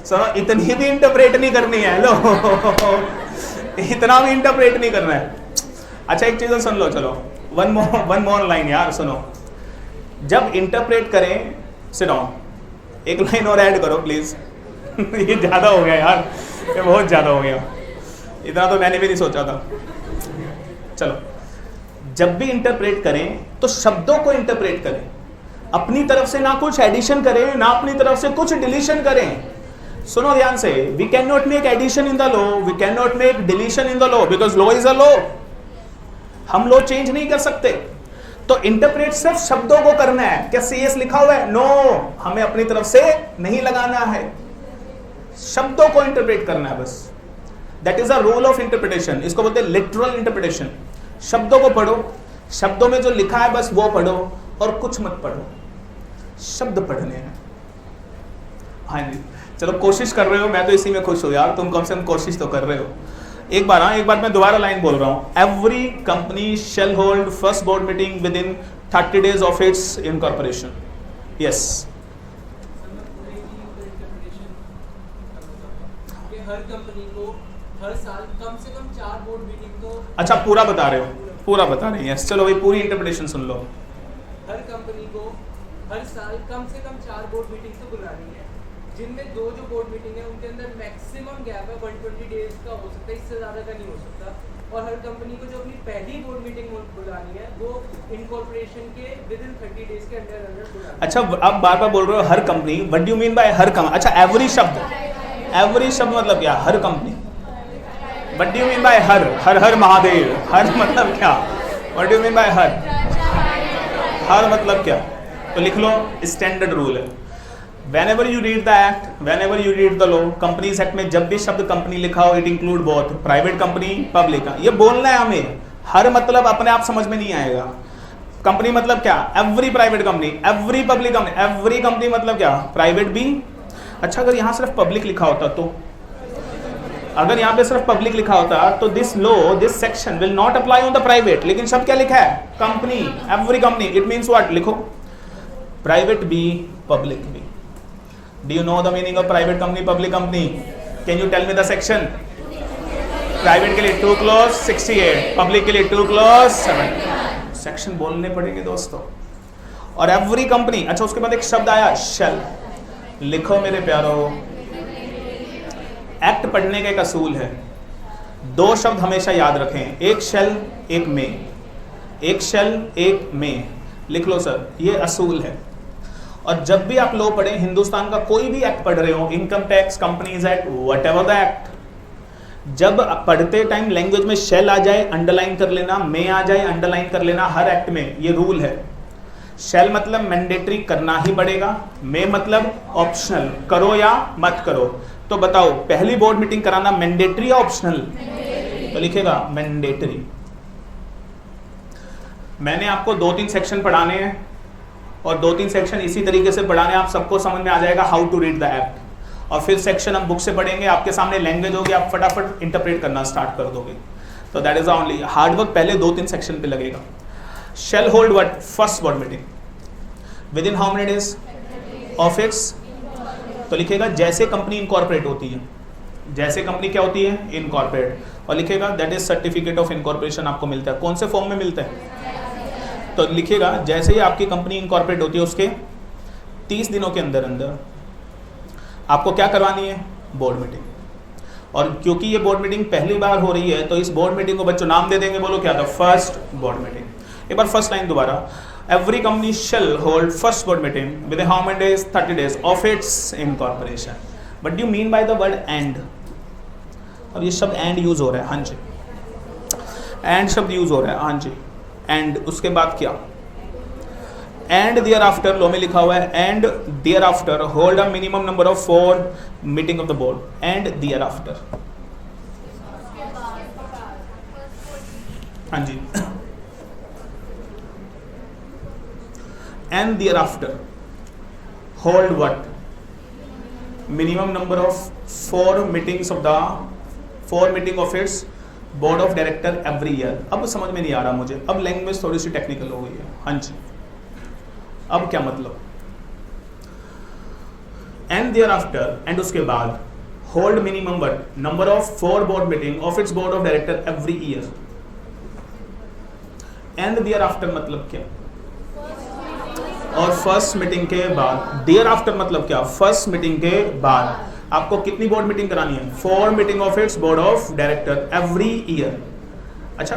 सुनो, इतनी भी इंटरप्रेट नहीं करनी है। लो इतना भी इंटरप्रेट नहीं करना है। अच्छा एक चीज सुन लो, चलो वन मोर लाइन यार, सुनो। जब इंटरप्रेट करें, सिट डाउन, एक लाइन और ऐड करो प्लीज। ये ज्यादा हो गया यार, ये बहुत ज्यादा हो गया, इतना तो मैंने भी नहीं सोचा था। चलो, जब भी इंटरप्रेट करें तो शब्दों को इंटरप्रेट करें, अपनी तरफ से ना कुछ एडिशन करें, ना अपनी तरफ से कुछ डिलीशन करें। सुनो ध्यान से, we can not make addition in the law, we can not make deletion in the law, because law is a law. हम लॉ चेंज नहीं कर सकते। तो इंटरप्रेट सिर्फ शब्दों को करना है। क्या CS लिखा हुआ है? नो, हमें अपनी तरफ से नहीं लगाना है, शब्दों को इंटरप्रेट करना है बस। That is a rule of interpretation, इसको बोलते हैं लिटरल इंटरप्रिटेशन। शब्दों को पढ़ो, शब्दों में जो लिखा है बस वो पढ़ो, और कुछ मत पढ़ो, शब्द पढ़ने हैं। हाँ जी, चलो कोशिश कर रहे हो, मैं तो इसी में खुश हूं यार, तुम कम से कम कोशिश तो कर रहे हो। एक बार मैं दोबारा लाइन बोल रहा हूं। Every company shall hold first board meeting within 30 days of its incorporation. Yes, her company को हर साल कम से कम 4 बोर्ड मीटिंग तो। अच्छा पूरा बता रहे हो? पूरा बता रहे हैं। यस, चलो भाई पूरी इंटरप्रिटेशन सुन लो। हर कंपनी को हर साल कम से कम 4 बोर्ड मीटिंग तो बुलानी है, जिनमें 2 जो बोर्ड मीटिंग है उनके अंदर मैक्सिमम गैप है 120 डेज का हो सकता है, इससे ज़्यादा का नहीं हो सकता। और हर कंपनी को जो अपनी पहली बोर्ड मीटिंग बुलानी है वो इनकॉर्पोरेशन के विद इन 30 डेज के अंदर बुलानी है। अच्छा, आप बार बार बोल रहे हो हर company, what do you mean by हर कंपनी? अच्छा, एवरी शब्द, एवरी शब्द मतलब क्या? हर company. What do you mean by हर? हर हर महादेव. हर मतलब क्या? What do you mean by हर? हर मतलब क्या? तो लिख लो, स्टैंडर्ड रूल है. Whenever you read the act, whenever you read the law, companies act में जब भी शब्द कंपनी लिखा हो, it include both private company, public. ये बोलना है हमें. हर मतलब अपने आप समझ में नहीं आएगा. कंपनी मतलब क्या? Every private company, every public company. Every company मतलब क्या? प्राइवेट भी. अच्छा, अगर यहाँ सिर्फ पब्लिक लिखा होता तो, अगर यहाँ पे सिर्फ पब्लिक लिखा होता तो this law, this section will not apply on the private. लेकिन शब्द क्या लिखा है? Company, every company. It means what? लिखो, प्राइवेट भी, पब्लिक भी. Do you know the meaning of private company, public company? Can you tell me the section? Private के लिए 2 clause 68, public के लिए 2 clause 7. सेक्शन बोलने पड़ेंगे दोस्तों. और एवरी कंपनी. अच्छा, उसके बाद एक शब्द आया shall. लिखो मेरे प्यारो, एक्ट पढ़ने का एक असूल है. 2 शब्द हमेशा याद रखें, एक shall, एक may. एक shall, एक may. लिख लो सर, ये असूल है. और जब भी आप लॉ पढ़ें, हिंदुस्तान का कोई भी एक्ट पढ़ रहे हो, income tax, companies act, whatever the act, जब पढ़ते टाइम लैंग्वेज में शेल आ जाए अंडरलाइन कर लेना, मे आ जाए अंडरलाइन कर लेना. हर एक्ट में ये रूल है. शेल मतलब मैंडेटरी, करना ही पड़ेगा. मे मतलब ऑप्शनल, करो या मत करो. तो बताओ, पहली बोर्ड मीटिंग कराना मैंडेटरी या ऑप्शनल? तो लिखेगा मैंडेटरी. मैंने आपको 2-3 सेक्शन पढ़ाने हैं और 2-3 सेक्शन इसी तरीके से पढ़ाने, आप सबको समझ में आ जाएगा how to read the act. और फिर सेक्शन हम बुक से पढ़ेंगे, आपके सामने लैंग्वेज होगी, आप फटाफट इंटरप्रेट करना स्टार्ट कर दोगे. तो that is only hard work पहले 2-3 सेक्शन पे लगेगा. Shell hold what? First board meeting with in how many days of its. तो लिखेगा जैसे कंपनी इनकॉर्पोरेट होती है. जैसे कंपनी क्या होती है? इनकॉर्पोरेट. और लिखेगा that is certificate of incorporation आपको मिलता है. कौन से फॉर्म में मिलता है? तो लिखेगा जैसे ही आपकी कंपनी इनकॉर्पोरेट होती है, उसके 30 दिनों के अंदर अंदर आपको क्या करवानी है? Board meeting. और क्योंकि ये बोर्ड मीटिंग पहली बार हो रही है, तो इस बोर्ड मीटिंग को बच्चों नाम दे देंगे. बोलो क्या था? First board meeting. एक बार फर्स्ट लाइन दोबारा. Every company shall hold first board meeting with how many days? 30 days of its incorporation. But do you mean by the word and? अब ये शब्द एंड यूज हो रहा है. हाँ जी, एंड शब्द यूज हो रहा है. हाँ जी, एंड. उसके बाद क्या? एंड देयर आफ्टर लॉ में लिखा हुआ है, and thereafter hold a minimum number of 4 meeting of the board. And thereafter. हाँ जी, and thereafter hold what? Minimum number of 4 meetings of the 4 meeting of its board of director every year. अब समझ में नहीं आ रहा मुझे, अब language थोड़ी सी टेक्निकल हो गई है. हाँ जी, अब क्या मतलब? एंड देयर आफ्टर, एंड उसके बाद hold minimum but number of 4 board meeting of its board of director every year. And thereafter मतलब क्या? और फर्स्ट मीटिंग के बाद. देयर आफ्टर मतलब क्या? फर्स्ट मीटिंग के बाद आपको कितनी बोर्ड मीटिंग करानी है? 4 meeting of its board of director every year. अच्छा,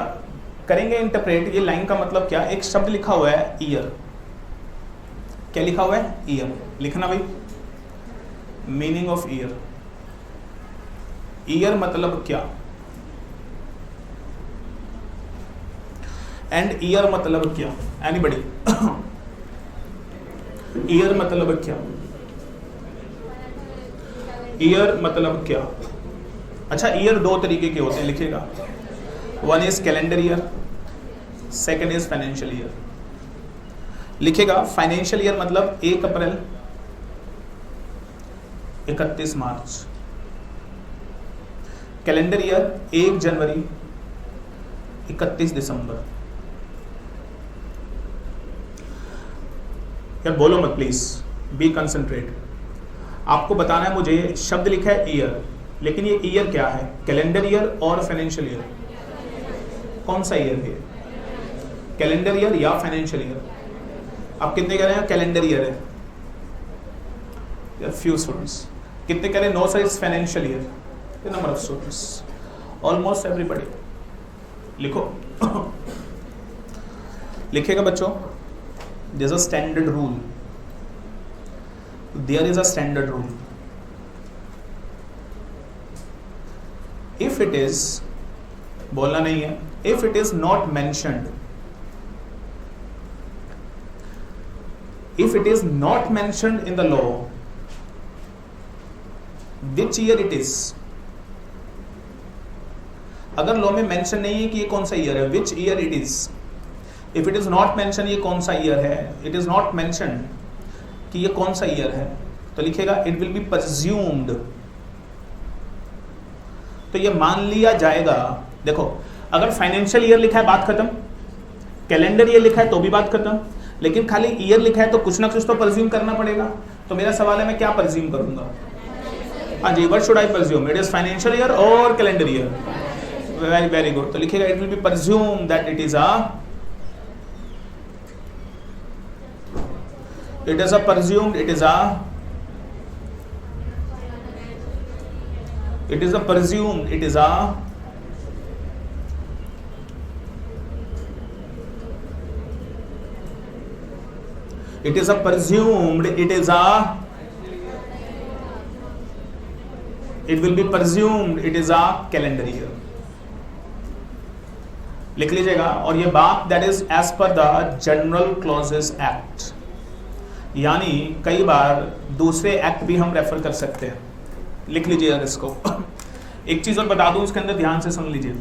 करेंगे इंटरप्रेट. ये लाइन का मतलब क्या? एक शब्द लिखा हुआ है ईयर. क्या लिखा हुआ है? ईयर. लिखना भाई, मीनिंग ऑफ ईयर. ईयर मतलब क्या? एंड ईयर मतलब क्या? एनीबॉडी? ईयर मतलब क्या? ईयर मतलब क्या? अच्छा, ईयर 2 तरीके के होते हैं. लिखेगा, 1 is calendar year, 2 is financial year. लिखेगा फाइनेंशियल ईयर मतलब 1 अप्रैल 31 मार्च. कैलेंडर ईयर 1 जनवरी 31 दिसंबर. यार बोलो मत प्लीज, बी कंसंट्रेट. आपको बताना है मुझे. शब्द लिखा है ईयर, लेकिन ये ईयर क्या है? कैलेंडर ईयर और फाइनेंशियल ईयर. कौन सा ईयर है? कैलेंडर ईयर या फाइनेंशियल ईयर? आप कितने कह रहे हैं कैलेंडर ईयर है? यार फ्यू स्टूडेंट्स. कितने कह रहे हैं no sir it's financial year? The number of students, almost everybody. लिखो. लिखेगा बच्चों, there is a standard rule. There is a standard rule. If it is, बोलना नहीं है, if it is not mentioned, if it is not mentioned in the law which year it is, अगर law में mention नहीं है कि ये कौन सा ईयर है, which year it is, if it is not mentioned ये कौन सा ईयर है, it is not mentioned कि ये कौन सा ईयर है, तो लिखेगा it will be presumed, तो ये मान लिया जाएगा। देखो अगर फाइनेंशियल ईयर लिखा है बात खत्म, कैलेंडर ईयर लिखा है तो भी बात खत्म, लेकिन खाली ईयर लिखा है तो कुछ ना कुछ तो परज्यूम करना पड़ेगा। तो मेरा सवाल है मैं क्या परज्यूम करूंगा? हाँ जी, what should I presume? It is financial year और calendar year. Very very good. तो लिखेगा it will be presume that it is a presumed, it is a presumed, it is a presumed, it will be presumed it is a calendar year, लिख लीजिएगा। और ये बात that is as per the general clauses act, यानी कई बार दूसरे act भी हम रेफर कर सकते हैं, लिख लीजिएगा इसको। एक चीज और बता दूं इसके अंदर, ध्यान से सुन लीजिए।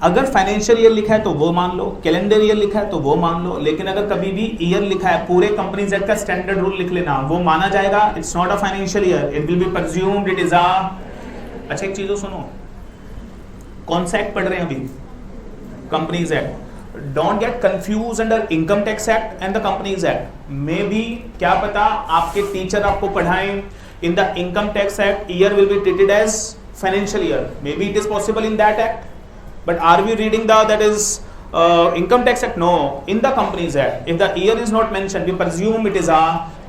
अगर फाइनेंशियल ईयर लिखा है तो वो मान लो, कैलेंडर ईयर लिखा है तो वो मान लो, लेकिन अगर कभी भी ईयर लिखा है, पूरे कंपनीज एक्ट का स्टैंडर्ड रूल लिख लेना, वो माना जाएगा। It's not a financial year, it will be presumed it is a. अच्छा एक चीज सुनो, कौन सा एक्ट पढ़ रहे हैं अभी? Companies act. Don't get confuse under income tax act and the companies act. Maybe क्या पता आपके टीचर आपको पढ़ाएं in the income tax act year will be treated as financial year, maybe it is possible in that act, but are we reading that is income tax act? No, in the companies act if the year is not mentioned we presume it is a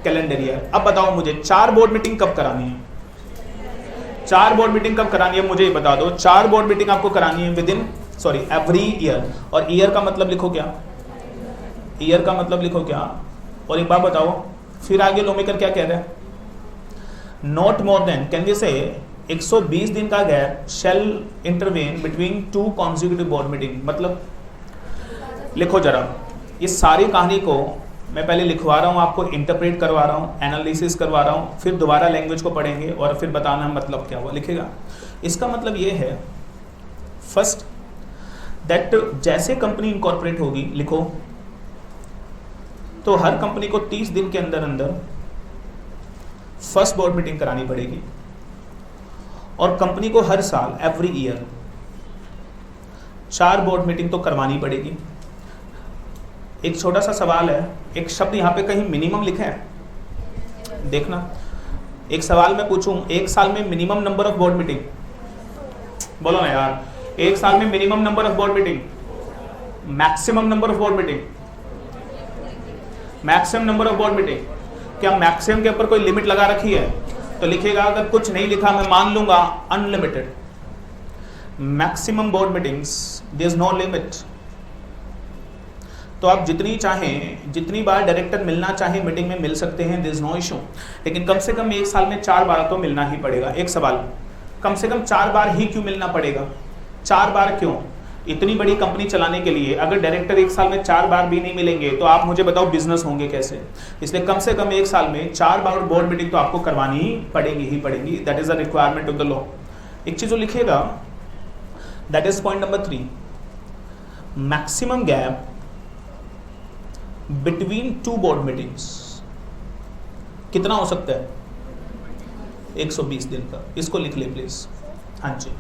calendar year। अब बताओ मुझे 4 board meeting कब करानी है? 4 board meeting कब करानी है मुझे बता दो। 4 बोर्ड मीटिंग आपको करानी है विद इन एवरी ईयर। और ईयर का मतलब लिखो क्या? ईयर का मतलब लिखो क्या? और एक बात बताओ, फिर आगे लॉ मेकर क्या कह रहा है? Not more than, can we say 120 दिन का gap shall intervene between 2 consecutive board meeting. मतलब लिखो जरा, ये सारी कहानी को मैं पहले लिखवा रहा हूँ, आपको इंटरप्रेट करवा रहा हूँ, एनालिसिस करवा रहा हूँ, फिर दोबारा लैंग्वेज को पढ़ेंगे और फिर बताना मतलब क्या हुआ। लिखेगा इसका मतलब ये है फर्स्ट दैट जैसे कंपनी इनकॉर्पोरेट होगी, लिखो तो हर कंपनी को 30 दिन के अंदर अंदर फर्स्ट बोर्ड मीटिंग करानी पड़ेगी और कंपनी को हर साल एवरी ईयर 4 बोर्ड मीटिंग तो करवानी पड़ेगी। एक छोटा सा सवाल है, एक शब्द यहाँ पे कहीं मिनिमम लिखा है? देखना, एक सवाल मैं पूछूं, एक साल में minimum number of board meeting, बोलो ना यार, एक साल में minimum number of board meeting, maximum number of board meeting, maximum number of board meeting. क्या मैक्सिमम के ऊपर कोई लिमिट लगा रखी है? तो लिखेगा, अगर कुछ नहीं लिखा मैं मान लूंगा unlimited. Maximum board meetings there is no limit. तो आप जितनी चाहें, जितनी बार डायरेक्टर मिलना चाहे मीटिंग में मिल सकते हैं, देयर इज नो इशू, लेकिन कम से कम एक साल में 4 बार तो मिलना ही पड़ेगा। एक सवाल, कम से कम 4 बार ही क्यों मिलना पड़ेगा? 4 बार क्यों? इतनी बड़ी कंपनी चलाने के लिए अगर डायरेक्टर एक साल में 4 बार भी नहीं मिलेंगे तो आप मुझे बताओ बिजनेस होंगे कैसे? इसलिए कम से कम एक साल में 4 बार बोर्ड मीटिंग तो आपको करवानी ही पड़ेगी। That is the requirement of the law. एक चीज लिखिएगा, that is point number 3, maximum gap between 2 board meetings कितना हो सकता है? 120 दिन का। इसको लिख ले प्लीज। हाँ जी,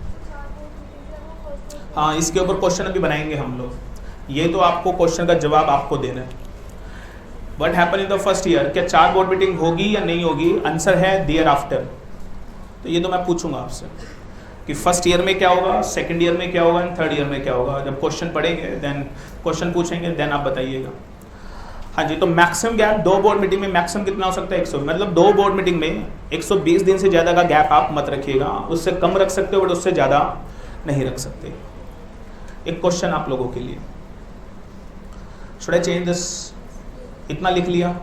हाँ, इसके ऊपर क्वेश्चन अभी बनाएंगे हम लोग। ये तो आपको क्वेश्चन का जवाब आपको देना है। What happen in the first year, क्या 4 बोर्ड मीटिंग होगी या नहीं होगी? आंसर है देयर आफ्टर। तो ये तो मैं पूछूंगा आपसे कि फर्स्ट ईयर में क्या होगा, सेकंड ईयर में क्या होगा, थर्ड ईयर में क्या होगा। जब क्वेश्चन पढ़ेंगे देन क्वेश्चन पूछेंगे, देन आप बताइएगा। हाँ जी, तो मैक्सिमम गैप 2 बोर्ड मीटिंग में मैक्सिमम कितना हो सकता है? 100। मतलब 2 बोर्ड मीटिंग में 120 दिन से ज़्यादा का गैप आप मत रखिएगा। उससे कम रख सकते हो बट उससे ज़्यादा नहीं रख सकते। एक क्वेश्चन आप लोगों के लिए, शुड आई चेंज दिस? इतना लिख लिया,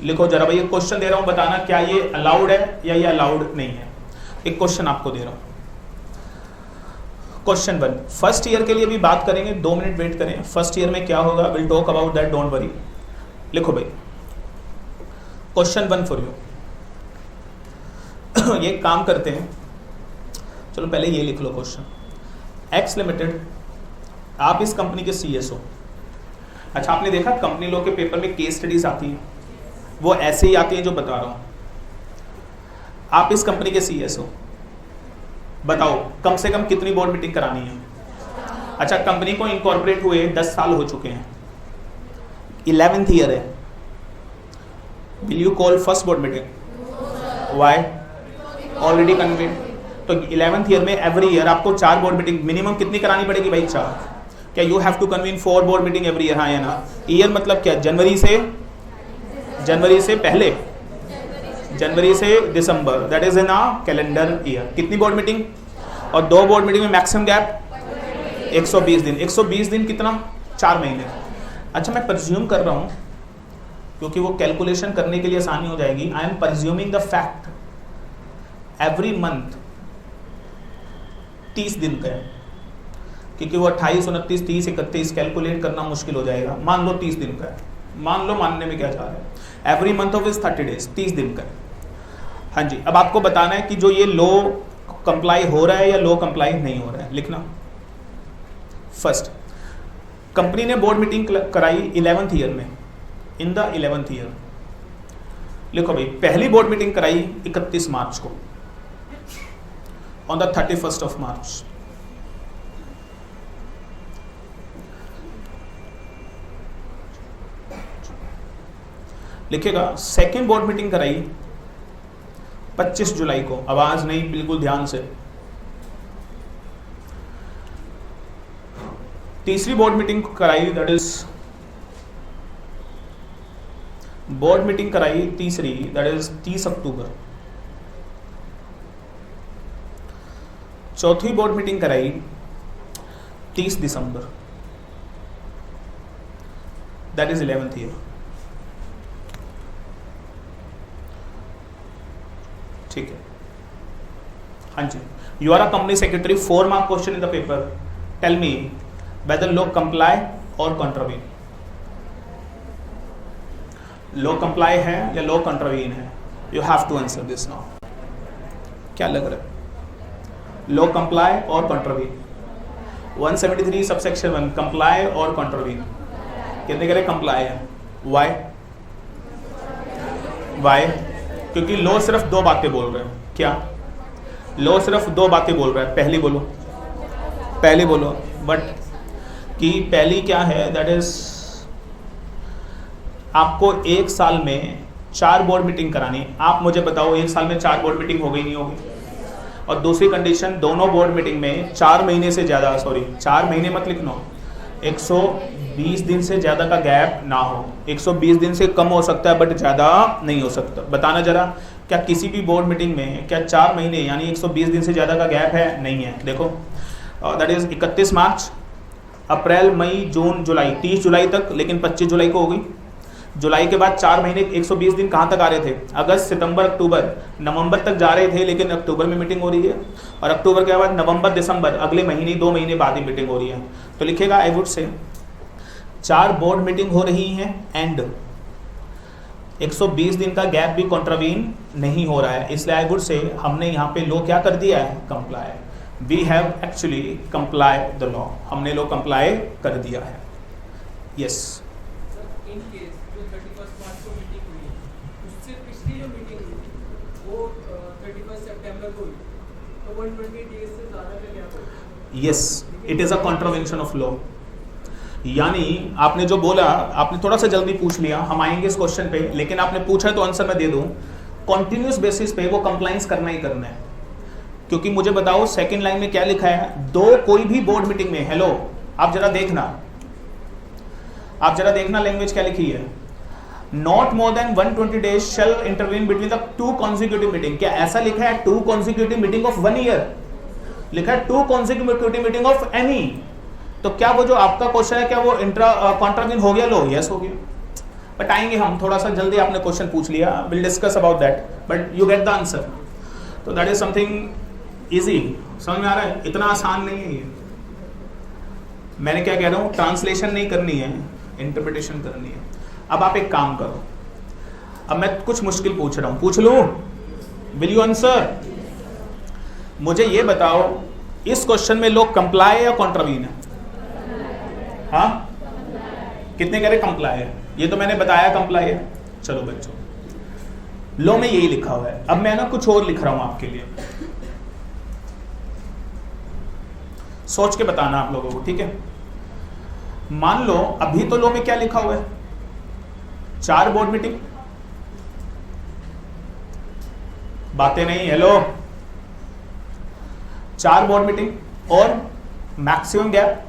लिखो जरा भाई। एक क्वेश्चन दे रहा हूं, बताना क्या ये अलाउड है या ये अलाउड नहीं है। एक क्वेश्चन आपको दे रहा हूं, क्वेश्चन 1, फर्स्ट ईयर के लिए भी बात करेंगे, 2 मिनट वेट करें। फर्स्ट ईयर में क्या होगा, will talk about that, don't worry. लिखो भाई क्वेश्चन 1 फॉर यू। ये काम करते हैं, चलो पहले ये लिख लो क्वेश्चन। एक्स लिमिटेड, आप इस कंपनी के सीएस हो। अच्छा, आपने देखा कंपनी लॉ के पेपर में केस स्टडीज आती है, वो ऐसे ही आती है जो बता रहा हूं। आप इस कंपनी के सीएस हो, बताओ कम से कम कितनी बोर्ड मीटिंग करानी है। अच्छा, कंपनी को इनकॉर्पोरेट हुए 10 साल हो चुके हैं, 11th ईयर है, will you call first board meeting? Why? Already convent. तो 11th ईयर में एवरी ईयर आपको 4 बोर्ड मीटिंग मिनिमम कितनी करानी पड़ेगी भाई? 4। क्या you have to convene 4 board meeting every year? हाँ या ना? ईयर मतलब क्या, जनवरी से पहले, जनवरी से दिसंबर, that is in a calendar year. कितनी बोर्ड मीटिंग? और 2 बोर्ड मीटिंग में मैक्सिमम गैप 120 दिन। 120 दिन कितना? 4 महीने। अच्छा, मैं प्रिज्यूम कर रहा हूं क्योंकि वो कैलकुलेशन करने के लिए आसानी हो जाएगी। I am presuming the fact every month 30 दिन का है, क्योंकि वो 28, 29, 30, 31 कैलकुलेट करना मुश्किल हो जाएगा। मान लो 30 दिन का है, मान लो, मानने में क्या जा रहा है, every month of is 30 days, 30 दिन का है। हाँ जी, अब आपको बताना है कि जो ये लो कंप्लाई हो रहा है या लो कंप्लाई नहीं हो रहा है। लिखना। फर्स्ट, कंपनी ने बोर्ड मीटिंग कराई 11th ईयर में, इन द 11th ईयर। लिखो भाई, पहली बोर्ड मीटिंग कराई 31 मार्च को, on the 31st of March. लिखेगा सेकेंड बोर्ड मीटिंग कराई 25 जुलाई को। आवाज नहीं, बिल्कुल ध्यान से। तीसरी बोर्ड मीटिंग कराई, दैट इज बोर्ड मीटिंग कराई तीसरी, दैट इज 30 अक्टूबर। चौथी बोर्ड मीटिंग कराई 30 दिसंबर, दैट इज 11th ईयर। ठीक है, हाँ जी। You are a company secretary, 4 mark question in the paper. Tell me whether law comply और कॉन्ट्रावीन। लो कंप्लाई है या लो कॉन्ट्रावीन है? You have to answer this now. क्या लग रहा है? लो कंप्लाई और कॉन्ट्रावीन। 173 सबसेक्शन 1, कंप्लाई और कॉन्ट्रावीन। कितने कह रहे कंप्लाई है? वाई? वाई? क्योंकि लो सिर्फ 2 बातें बोल रहे हैं। क्या लो सिर्फ 2 बातें बोल रहा है? पहली बोलो, पहली बोलो। बट कि पहली क्या है, दैट इज आपको 1 साल में 4 बोर्ड मीटिंग करानी। आप मुझे बताओ 1 साल में 4 बोर्ड मीटिंग हो गई नहीं होगी? और दूसरी कंडीशन, दोनों बोर्ड मीटिंग में 4 महीने से ज़्यादा, सॉरी 4 महीने मत लिखना, 120 दिन से ज़्यादा का गैप ना हो। 120 दिन से कम हो सकता है बट ज़्यादा नहीं हो सकता। बताना जरा, क्या किसी भी बोर्ड मीटिंग में क्या 4 महीने यानी 120 दिन से ज़्यादा का गैप है? नहीं है। देखो दैट इज़ 31 मार्च, अप्रैल, मई, जून, जुलाई, 30 जुलाई तक, लेकिन 25 जुलाई को होगी। जुलाई के बाद 4 महीने 120 दिन कहाँ तक आ रहे थे? अगस्त, सितंबर, अक्टूबर, नवंबर तक जा रहे थे, लेकिन अक्टूबर में मीटिंग हो रही है। और अक्टूबर के बाद नवंबर, दिसंबर, अगले महीने 2 महीने बाद ही मीटिंग हो रही है। तो लिखेगा आई वुड से 4 बोर्ड मीटिंग हो रही हैं एंड 120 दिन का गैप भी कॉन्ट्रावीन नहीं हो रहा है। इसलिए आई वुड से हमने यहाँ पे लो क्या कर दिया है? Comply. We have actually comply the law. हमने लो कंप्लाई कर दिया है। यस। इन केस जो 31 मार्च को मीटिंग हुई, उससे पिछली जो मीटिंग हुई वो 31 सितंबर को हुई, तो 120 डेज से ज़्यादा का गैप होगा। Yes, it is a contravention of law. यानी आपने जो बोला, आपने थोड़ा सा जल्दी पूछ लिया, हम आएंगे इस क्वेश्चन पे, लेकिन आपने पूछा है तो आंसर मैं दे दूं। कॉन्टिन्यूस बेसिस पे वो कंप्लाइंस करना ही करना है। क्योंकि मुझे बताओ सेकंड लाइन में क्या लिखा है? दो कोई भी बोर्ड मीटिंग में, हेलो आप जरा देखना, लैंग्वेज क्या लिखी है? Not more than 120 days shall intervene between the 2 consecutive meeting. क्या ऐसा लिखा है 2 कॉन्सिक्यूटिव मीटिंग ऑफ 1 ईयर? लिखा है 2 कॉन्सिक्यूटिव मीटिंग ऑफ एनी। तो क्या वो जो आपका क्वेश्चन है, क्या वो कॉन्ट्रावीन हो गया लो? यस हो गया। बट आएंगे हम, थोड़ा सा जल्दी आपने क्वेश्चन पूछ लिया, will discuss about that, but you get the answer. तो दैट इज समथिंग इजी, समझ में आ रहा है? इतना आसान नहीं है ये। मैंने क्या कह रहा हूं, ट्रांसलेशन नहीं करनी है, इंटरप्रिटेशन करनी है। अब आप एक काम करो, अब मैं कुछ मुश्किल पूछ रहा हूं, पूछ लूं? Will you answer? मुझे ये बताओ, इस क्वेश्चन में लोग कंप्लाई है या कॉन्ट्रावीन है? हाँ, कितने कह रहे कंप्लाई है? ये तो मैंने बताया कंप्लाई है। चलो बच्चों, लो में यही लिखा हुआ है। अब मैं ना कुछ और लिख रहा हूं आपके लिए, सोच के बताना आप लोगों को, ठीक है? मान लो अभी तो लो में क्या लिखा हुआ है, 4 बोर्ड मीटिंग, बातें नहीं, हेलो, 4 बोर्ड मीटिंग और मैक्सिमम गैप,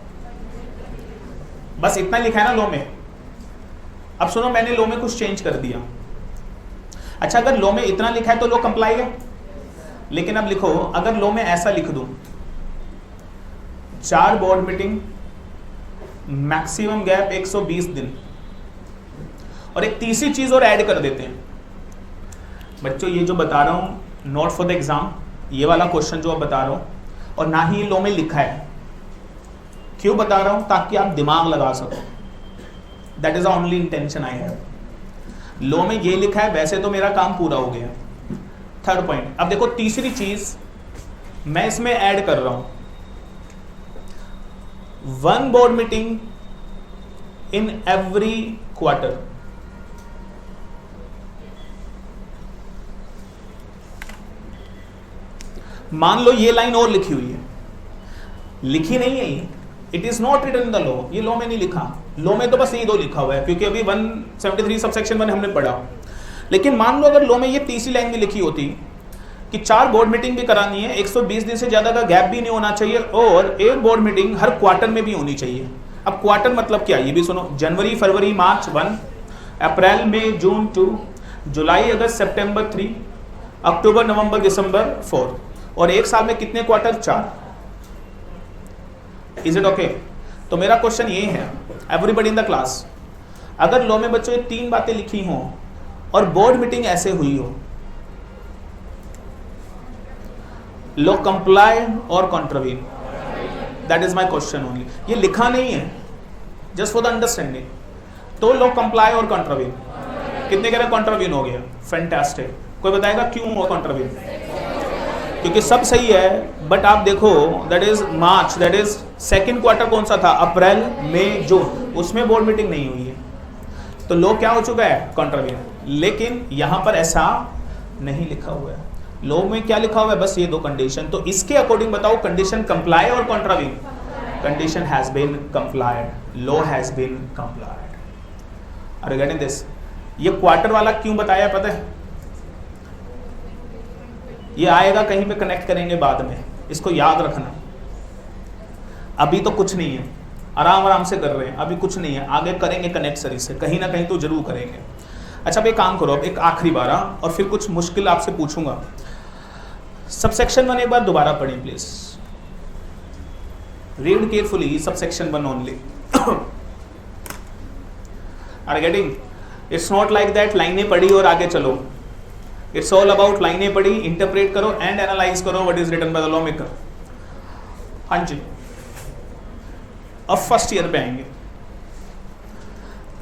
बस इतना लिखा है ना लो में। अब सुनो, मैंने लो में कुछ चेंज कर दिया। अच्छा, अगर लो में इतना लिखा है तो लो कंप्लाई है, लेकिन अब लिखो, अगर लो में ऐसा लिख दूं, 4 बोर्ड मीटिंग, मैक्सिमम गैप 120 दिन, और एक तीसरी चीज और ऐड कर देते हैं। बच्चों ये जो बता रहा हूं नोट फॉर द एग्जाम, ये वाला क्वेश्चन जो अब बता रहा हूं, और ना ही लो में लिखा है। क्यों बता रहा हूं? ताकि आप दिमाग लगा सको। That is the only intention I have. Law में ये लिखा है, वैसे तो मेरा काम पूरा हो गया। थर्ड पॉइंट, अब देखो तीसरी चीज मैं इसमें ऐड कर रहा हूं, 1 board meeting in every quarter. मान लो ये लाइन और लिखी हुई है, लिखी नहीं है ये, it is not written in the law, ये लॉ में नहीं लिखा। लॉ में तो बस ये 2 लिखा हुआ है, क्योंकि अभी 173 सबसेक्शन 1 हमने पढ़ा। लेकिन मान लो अगर लॉ में ये तीसरी लाइन भी लिखी होती कि 4 बोर्ड मीटिंग भी करानी है, 120 दिन से ज्यादा का गैप भी नहीं होना चाहिए, और 1 बोर्ड मीटिंग हर क्वार्टर में भी होनी चाहिए। अब क्वार्टर मतलब क्या, ये भी सुनो, जनवरी फरवरी मार्च 1, अप्रैल मई जून 2, जुलाई अगस्त सितंबर 3, अक्टूबर नवंबर दिसंबर 4, और एक साल में कितने क्वार्टर? 4। Is it okay? तो मेरा क्वेश्चन ये है, एवरीबडी इन द क्लास, अगर लॉ में बच्चों ये 3 बातें लिखी हों और बोर्ड मीटिंग ऐसे हुई हो, लो कंप्लाई और contravene? That is my question only. ये लिखा नहीं है, जस्ट फॉर द अंडरस्टैंडिंग। तो लो कंप्लाई और कॉन्ट्रावीन, कितने कह रहे कॉन्ट्रावीन हो गया? फैंटास्टिक। कोई बताएगा क्यों हुआ कॉन्ट्रावीन? क्योंकि सब सही है, बट आप देखो that is March, that is second quarter कौन सा था? अप्रैल मई जून, उसमें बोर्ड मीटिंग नहीं हुई है, तो लो क्या हो चुका है? कॉन्ट्रावीन। लेकिन यहां पर ऐसा नहीं लिखा हुआ है। लो में क्या लिखा हुआ है? बस ये 2 कंडीशन। तो इसके अकॉर्डिंग बताओ, कंडीशन कंप्लाई और contravene? Condition has been complied, law has been complied. Are you getting this? ये क्वार्टर वाला क्यों बताया पता है? ये आएगा कहीं पे, कनेक्ट करेंगे बाद में, इसको याद रखना। अभी तो कुछ नहीं है, आराम आराम से कर रहे हैं, अभी कुछ नहीं है, आगे करेंगे कनेक्ट सरी से, कहीं ना कहीं तो जरूर करेंगे। अच्छा, अब एक काम करो, अब एक आखिरी बार, और फिर कुछ मुश्किल आपसे पूछूंगा। सबसेक्शन 1 एक बार दोबारा पढ़ें please, read carefully subsection 1 only. Are getting? It's not like that लाइनें पढ़ी और आगे चलो। इट्स ऑल अबाउट लाइनें पढ़ी, इंटरप्रेट करो एंड एनालाइज करो what is written by the law maker. हाँ जी, अब फर्स्ट ईयर पे आएंगे।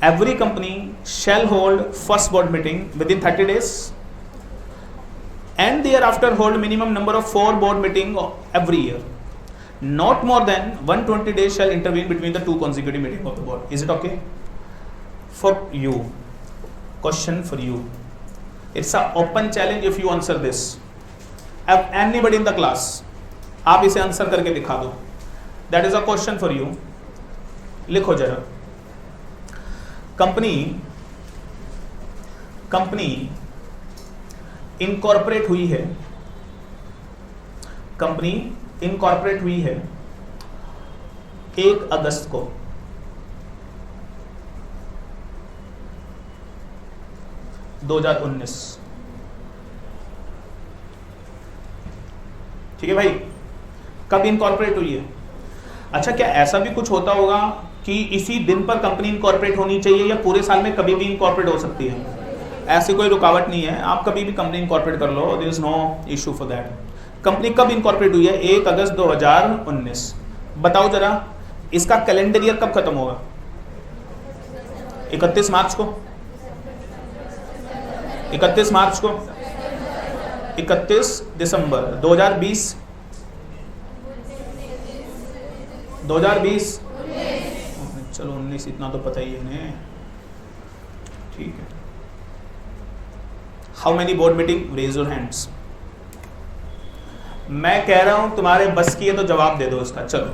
Every company shall hold first board meeting within 30 days and thereafter hold minimum number of 4 board meeting every year. Not more than 120 days shall intervene between the 2 consecutive meeting of the board. Is it okay? For you, question for you. It's a open challenge if you answer this. Anybody in the class, आप इसे answer करके दिखा दो. That is a question for you. लिखो जरा. Company incorporate हुई है. Company incorporate हुई है 1 अगस्त को. ठीक है भाई, कब इनकॉर्पोरेट हुई है? अच्छा, क्या ऐसा भी कुछ होता होगा कि इसी दिन पर कंपनी इनकॉर्पोरेट होनी चाहिए या पूरे साल में कभी भी इनकॉर्पोरेट हो सकती है? ऐसी कोई रुकावट नहीं है, आप कभी भी कंपनी इनकॉर्पोरेट कर लो, there is no issue for that. Company कब इनकॉर्पोरेट हुई है? 1 अगस्त 2019। बताओ जरा इसका कैलेंडर ईयर कब खत्म होगा? 31 मार्च को। 31 मार्च को, 31 दिसंबर 2020, 2020, चलो 19, इतना तो पता ही है ने, ठीक है। How many board meeting? Raise your hands. मैं कह रहा हूं तुम्हारे बस की है तो जवाब दे दो इसका। चलो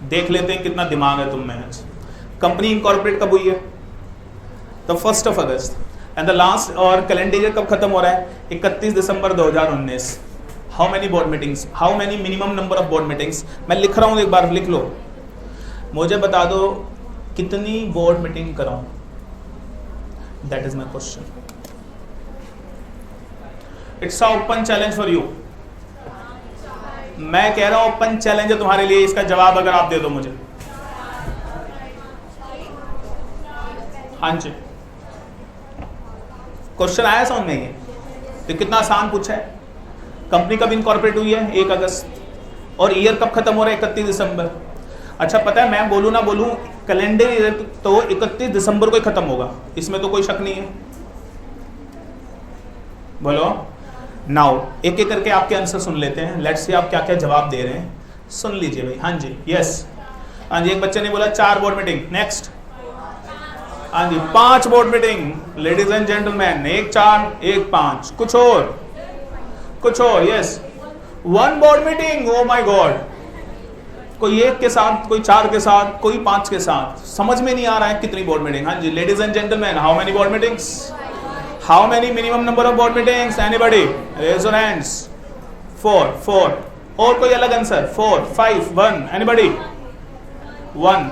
देख लेते हैं कितना दिमाग है तुम में आज। कंपनी इनकॉर्पोरेट कब हुई है? तो 1 अगस्त। एंड द लास्ट और कैलेंडर ईयर कब खत्म हो रहा है? 31 दिसंबर 2019। How many board meetings? How many minimum number of board meetings? मैं लिख रहा हूं, एक बार लिख लो। मुझे बता दो कितनी बोर्ड मीटिंग कराऊं? That is my question. It's a open challenge for you. मैं कह रहा हूं ओपन चैलेंज है तुम्हारे लिए। इसका जवाब अगर आप दे दो मुझे। हाँ जी, क्वेश्चन आया समझ में? ये तो कितना आसान पूछा है। कंपनी कब इनकॉर्पोरेट हुई है? 1 अगस्त। और ईयर कब खत्म हो रहा है? 31 दिसंबर। अच्छा पता है मैं बोलूं ना बोलूं, कैलेंडर ईयर तो 31 दिसंबर को ही खत्म होगा, इसमें तो कोई शक नहीं है। बोलो नाउ, एक एक करके आपके आंसर सुन लेते हैं। लेट्स सी आप क्या क्या जवाब दे रहे हैं, सुन लीजिए भाई। हाँ जी, यस। हाँ जी, एक बच्चे ने बोला 4 बोर्ड मीटिंग। नेक्स्ट। हाँ जी, 5 board meeting. Ladies and gentleman, 1 4 1 5। कुछ और? कुछ और? Yes. 1 board meeting. Oh my God. कोई 1 के साथ, कोई 4 के साथ, कोई 5 के साथ। समझ में नहीं आ रहा है कितनी बोर्ड मीटिंग। हाँ जी, ladies and gentleman, how many board meetings? How many minimum number of board meetings? Anybody? Raise your hands. 4। और कोई अलग आंसर? 4 5 1। एनीबॉडी? 1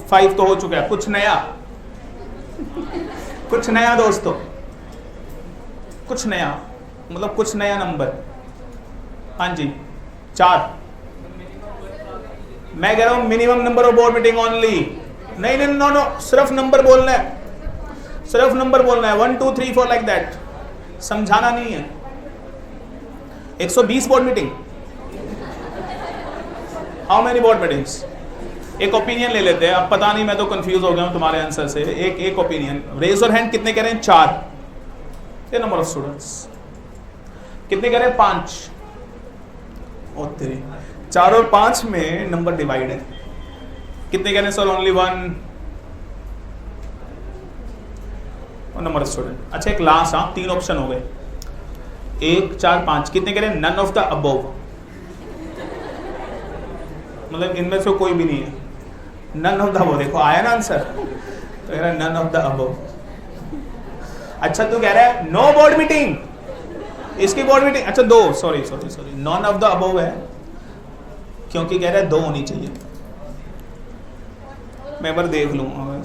5 तो हो चुका है। कुछ नया? कुछ नया दोस्तों, कुछ नया, मतलब कुछ नया नंबर। हाँ जी, 4। मैं कह रहा हूं minimum number of board meeting only. नहीं, नो, सिर्फ नंबर बोलना है, सिर्फ नंबर बोलना है। 1 2 3 4 लाइक दैट, समझाना नहीं है। 120 board meeting. How many board meetings? एक ओपिनियन ले लेते हैं। अब पता नहीं, मैं तो कंफ्यूज हो गया हूं तुम्हारे आंसर से। एक ओपिनियन। Raise your hand. कितने कह रहे हैं? 4। ये नंबर ऑफ स्टूडेंट्स। कितने कह रहे हैं? 5। और 4 और 5 में नंबर डिवाइड है। कितने कह रहे हैं sir? Only 1 number of student. अच्छा एक लास्ट, हाँ 3 ऑप्शन हो गए। 1 4 5। कितने कह रहे हैं? None of the above. मतलब इनमें से कोई भी नहीं है। None of the above. देखो आया ना आंसर, तो कह रहा है नन ऑफ द अबव। अच्छा तू कह रहा है नो बोर्ड मीटिंग। इसकी बोर्ड मीटिंग, अच्छा 2, sorry none of the above है, क्योंकि कह रहा है 2 होनी चाहिए। मैं बार देख लूंगा।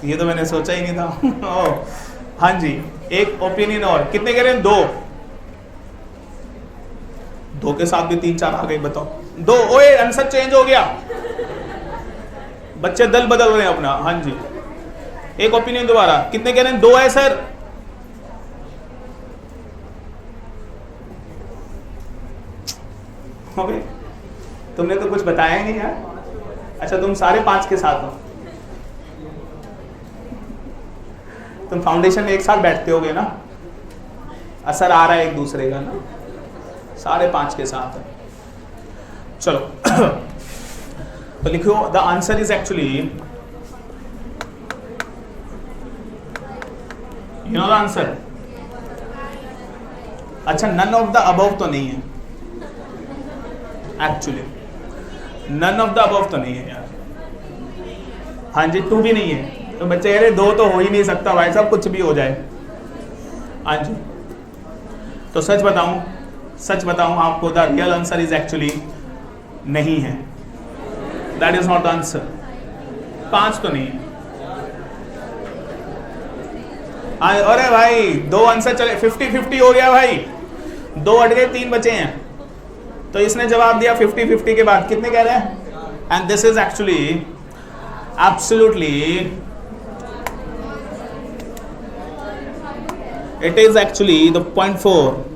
ये तो मैंने सोचा ही नहीं था। हाँ जी, एक ओपिनियन और। कितने कह रहे हैं? 2 के साथ भी 3 4 आ गए। बताओ 2। ओए आंसर चेंज हो गया, बच्चे दल बदल रहे हैं अपना। हाँ जी, एक ओपिनियन दोबारा। कितने कह रहे हैं? 2 है सर। ओके, तुमने तो कुछ बताया ही नहीं यार। अच्छा तुम सारे 5 के साथ हो, तुम फाउंडेशन में एक साथ बैठते होगे ना, असर आ रहा है एक दूसरे का ना। सारे 5 के साथ है। चलो तो लिखो the answer is actually, you know the answer. अच्छा नन ऑफ द अबव तो नहीं है actually, none of the above तो नहीं है यार। हाँ जी 2 भी नहीं है। तो बच्चे कह रहे 2 तो हो ही नहीं सकता भाई साहब, कुछ भी हो जाए। हाँ जी, तो सच बताऊं आपको, the real answer is actually नहीं है। That is not the answer. 5 तो नहीं है। अरे भाई 2 आंसर चले, 50-50 हो गया भाई। 2 हट गए, 3 बचे हैं। तो इसने जवाब दिया 50-50 के बाद। कितने कह रहे हैं? And this is actually Absolutely. It is actually the 0.4.